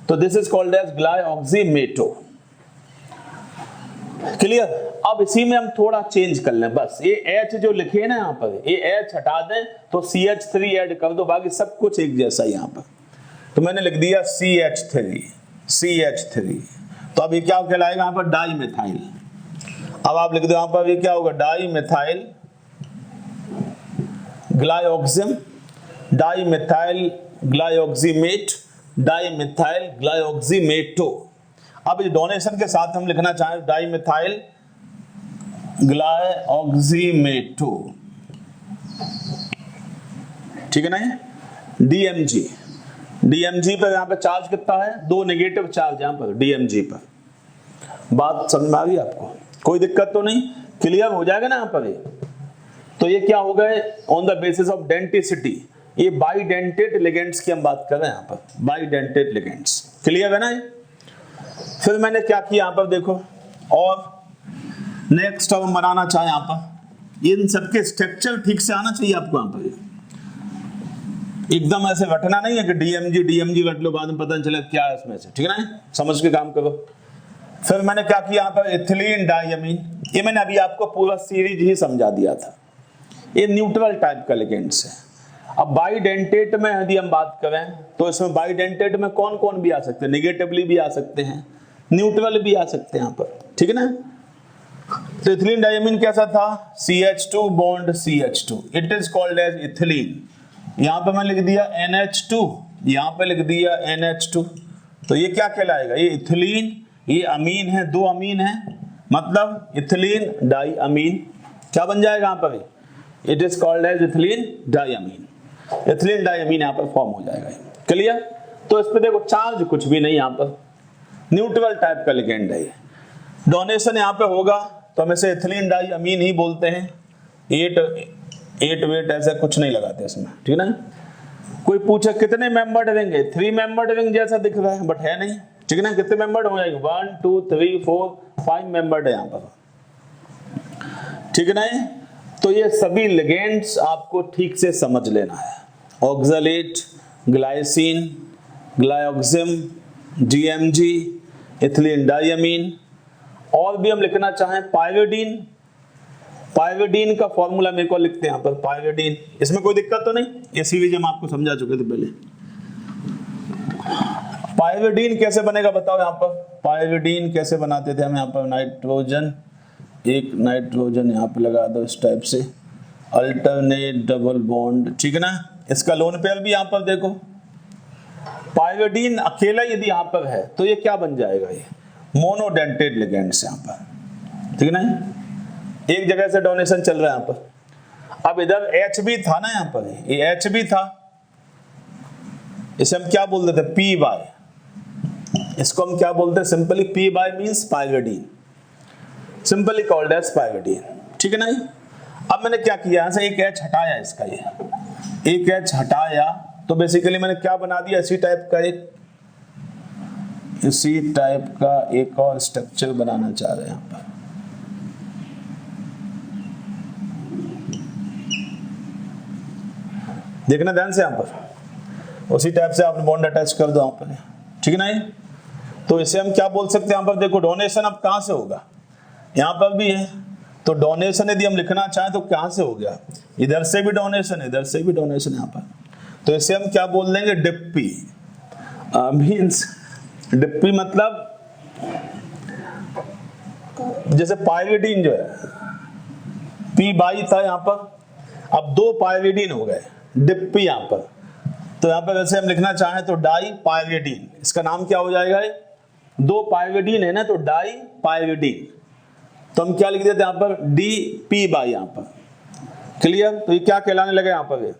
तो this is called as glyoximato, clear. अब इसी में हम थोड़ा चेंज कर लें, बस ये H जो लिखे ना यहाँ पर, ये H हटा दें तो CH3 ऐड कर दो, बाकी सब कुछ एक जैसा ही यहाँ पर। तो मैंने लिख दिया CH3, CH3। तो अब ये क्या कहलाएगा यहाँ पर, डाई मिथाइल। अब आप लिख दो यहाँ पर, ये क्या होगा, dimethyl glyoxime, dimethyl glyoximate, dimethyl glyoximato. अब इस डोनेशन के साथ हम लिखना चाहें डाई मिथाइल ग्लाइऑक्सीमेटो, ठीक है ना। DMG, DMG पर यहाँ पे चार्ज कितना है, 2 नेगेटिव चार्ज यहाँ पर DMG पर। बात समझ में आ गई आपको, कोई दिक्कत तो नहीं, क्लियर हो जाएगा ना यहाँ पर। तो ये क्या हो गए, on the basis of denticity, ये बाइडेंटेट लिगेंड्स की हम बात कर रहे हैं यहाँ पर, बाइडेंटेट लिगेंड्स, क्लियर है ना। फिर मैंने क्या किया यहाँ पर देखो, और नेक्स्ट हम बनाना चाहे यहाँ पर, इन सबके स्ट्रक्चर ठीक से आना चाहिए आपको यहाँ पर, एकदम ऐसे रटना नहीं है कि DMG रट लो, बाद में पता नहीं चले क्या है इसमें से, ठीक है ना, समझ के काम करो। फिर मैंने क्या किया यहाँ पर, इथिलीन डाइअमीन, ये मैंने अभी आपको पूरा सीरीज ही समझा दिया था, ये न्यूट्रल टाइप का लिगेंड्स है। अब बाइडेंटेट में यदि हम बात करें तो इसमें बाइडेंटेट में कौन कौन भी आ सकते हैं, नेगेटिवली भी आ सकते हैं, न्यूट्रल भी आ सकते हैं यहाँ पर, ठीक है ना। तो इथिलीन डाइअमीन कैसा था, CH2 bond CH2, it is called as ethylene. यहाँ पे मैं लिख दिया NH2, यहाँ पे लिख दिया NH2, तो ये क्या कहलाएगा, ये इथिलीन, ये अमीन है, 2 अमीन है, मतलब इथिलीन डाइअमीन। क्या बन जाएगा यहाँ पर, it is called as ethylene diamine, ethylene diamine यहाँ पर फॉर्म हो जाएगा, क्लियर। तो इस पे देखो चार्ज कुछ भी नहीं यहाँ पर, न्यूट्रल टाइप का लिगेंड है। डोनेशन यहाँ पे होगा तो हम इसे इथिलीन डाइअमीन ही बोलते हैं। 8 वेट ऐसा कुछ नहीं लगाते इसमें, ठीक है ना। कोई पूछे कितने मेंबर्ड रिंग है, 3 मेंबर्ड रिंग जैसा दिख रहा है, बट है नहीं, ठीक है ना, कितने मेंबर्ड हो जाएंगे, 1 2 3 4 5 मेंबर्ड है यहाँ पर, ठीक है ना। तो ये सभी लिगेंड्स आपको ठीक से समझ लेना है, oxalate, glycine, glyoxime, DMG, ethylene diamine, और भी हम लिखना चाहें पाइरिडीन। पाइरिडीन का फॉर्मूला मेरे को लिखते हैं यहाँ पर, पाइरिडीन, इसमें कोई दिक्कत तो नहीं, ये सीरीज हम आपको समझा चुके थे पहले। पाइरिडीन कैसे बनेगा बताओ यहाँ पर, पाइरिडीन कैसे बनाते थे हम, यहाँ पर नाइट्रोजन, एक नाइट्रोजन यहाँ पे लगा दो इस टाइप से, अल्टरनेट डबल बॉन्ड, ठीक है ना। इसका लोन पेयर भी यहाँ पर देखो, पाइरिडीन अकेला यदि यहाँ पर है तो ये क्या बन जाएगा, ये मोनोडेंटेड लिगेंड्स यहाँ पर, ठीक है ना। एक जगह से डोनेशन चल रहा है यहाँ पर। अब इधर H भी था ना, यहाँ पर ये H भी था, इसे हम क्या बोल देते, P बाय, इसको हम क्या बोलते हैं simply, P by means pyridine, simply called as pyridine, ठीक है ना। अब मैंने क्या किया, यहां से एक H हटाया, इसका ये एक H हटाया, तो बेसिकली मैंने क्या बना दिया, इसी टाइप का एक और स्ट्रक्चर बनाना चाह रहे हैं यहाँ पर। देखना ध्यान से, यहाँ पर उसी टाइप से आपने बॉन्ड अटैच कर दो यहाँ पर, ठीक है ना। तो इसे हम क्या बोल सकते हैं, यहाँ पर देखो डोनेशन अब कहाँ से होगा, यहाँ पर भी है, तो डोनेशन यदि हम लिखना चाहें तो कहाँ से हो गया, इधर से भी डोनेशन, इधर से भी डोनेशन यहाँ पर, तो इसे हम क्या बोल देंगे, डिप्पी, मींस डिप्पी मतलब जैसे पाइरिडीन जो है P बाई था यहाँ पर, अब 2 पाइरिडीन हो गए, डिप्पी यहाँ पर, तो यहाँ पर वैसे हम लिखना चाहें तो डाई पाइरिडीन, इसका नाम क्या हो जाएगा, 2 पाइरिडीन है ना, तो डाई पाइरिडीन, तो हम क्या लिख देते हैं यहाँ पर, DP बाई यहाँ पर, क्लियर। तो ये क्या कहलाने लगे यहाँ पर,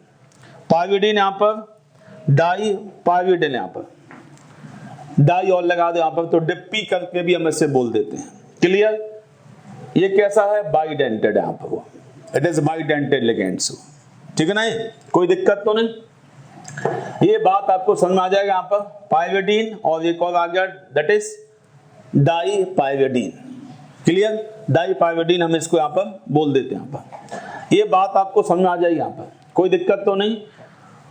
पाइरिडीन यहाँ पर, डाई पाइरिडीन यहाँ पर, डाई और लगा दो यहाँ पर, तो डिप्पी करके भी हम इसे बोल देते हैं, क्लियर। ये कैसा है, बाइडेंटेड है यहाँ पर, वो इट इज बाइडेंटेड लिगेंड्स, ठीक है ना, कोई दिक्कत तो नहीं। ये बात आपको समझ में आ जाएगा यहाँ पर, पाइरिडीन और एक और आ गया that is dipyridine, clear, dipyridine हम इसको यहाँ पर बोल देते हैं यहाँ पर। ये बात आपको समझ में आ जाएगी यहाँ पर, कोई दिक्कत तो नहीं।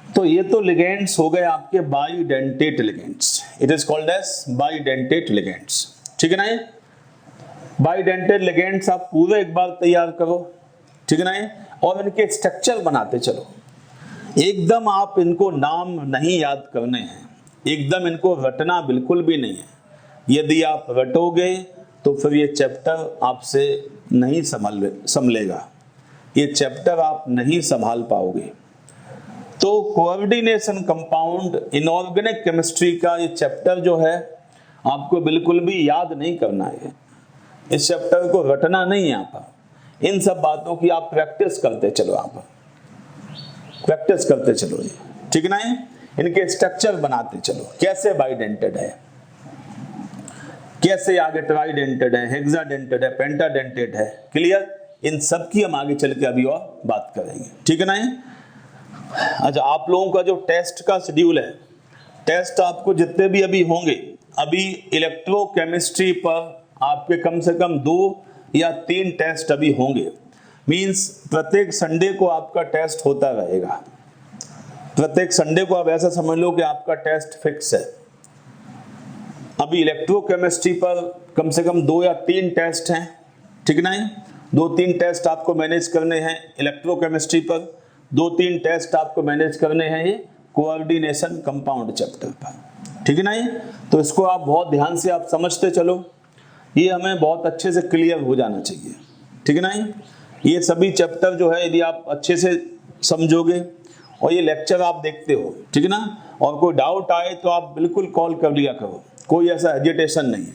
तो ये तो लिगेंड्स हो गए आपके bidentate ligands, it is called as bidentate ligands, ठीक है ना। ये बाइडेंटेट लिगेंड्स आप पूरे एक बार तैयार करो, ठीक है ना, और इनके स्ट्रक्चर बनाते चलो, एकदम आप इनको नाम नहीं याद करने हैं, एकदम इनको रटना बिल्कुल भी नहीं है, यदि आप रटोगे तो फिर ये चैप्टर आपसे नहीं संभलेगा, ये चैप्टर आप नहीं संभाल पाओगे। तो कोऑर्डिनेशन कंपाउंड इनऑर्गेनिक केमिस्ट्री का ये चैप्टर जो है आपको बिल्कुल भी याद नहीं करना है, इस चैप्टर को रटना नहीं है यहाँ पर, इन सब बातों की आप प्रैक्टिस करते चलो, यहाँ पर प्रैक्टिस करते चलो, ये ठीक है ना। इनके स्ट्रक्चर बनाते चलो, कैसे बाइडेंटेड है, कैसे आगे ट्राइडेंटेड है, हेक्साडेंटेड है, पेंटाडेंटेड है, क्लियर। इन सब की हम आगे चल के अभी और बात करेंगे, ठीक है ना। अच्छा, आप लोगों का जो टेस्ट का शेड्यूल है, टेस्ट आपको जितने भी अभी होंगे, अभी इलेक्ट्रोकेमिस्ट्री पर आपके कम से कम 2 या 3 टेस्ट अभी होंगे, मींस प्रत्येक संडे को आपका टेस्ट होता रहेगा, प्रत्येक संडे को आप ऐसा समझ लो कि आपका टेस्ट फिक्स है। अभी इलेक्ट्रोकेमिस्ट्री पर कम से कम 2 या 3 टेस्ट हैं, ठीक ना। 2-3 टेस्ट आपको मैनेज करने हैं इलेक्ट्रोकेमिस्ट्री पर, 2-3 टेस्ट आपको मैनेज करने हैं ये कोऑर्डिनेशन कंपाउंड चैप्टर पर, ठीक है ना। तो इसको आप बहुत ध्यान से आप समझते चलो, ये हमें बहुत अच्छे से क्लियर हो जाना चाहिए, ठीक है ना। ये सभी चैप्टर जो है यदि आप अच्छे से समझोगे और ये लेक्चर आप देखते हो, ठीक है ना, और कोई डाउट आए तो आप बिल्कुल कॉल कर लिया करो, कोई ऐसा हेजिटेशन नहीं है।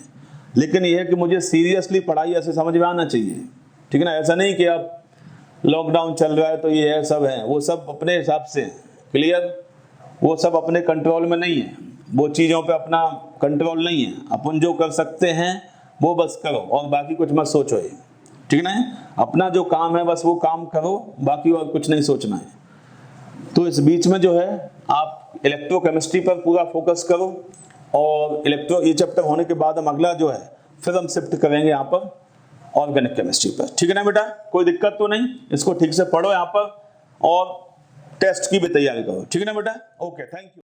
लेकिन यह है कि मुझे सीरियसली पढ़ाई ऐसे समझ में आना चाहिए, ठीक है ना। ऐसा नहीं कि आप लॉकडाउन चल रहा है तो ये है सब है, वो सब अपने हिसाब से, क्लियर, वो सब अपने कंट्रोल में नहीं है, वो चीज़ों पे अपना कंट्रोल नहीं है। अपन जो कर सकते हैं वो बस करो और बाकी कुछ मत सोचो, ये ठीक है ना। अपना जो काम है बस वो काम करो, बाकी और कुछ नहीं सोचना है। तो इस बीच में जो है आप इलेक्ट्रोकेमिस्ट्री पर पूरा फोकस करो, और ये चैप्टर होने के बाद हम अगला जो है फिर हम शिफ्ट करेंगे यहाँ पर ऑर्गेनिक केमिस्ट्री पर। ठीक है ना बेटा, कोई दिक्कत तो नहीं, इसको ठीक से पढ़ो यहाँ पर और टेस्ट की भी तैयारी करो। ठीक है ना बेटा, ओके, थैंक यू।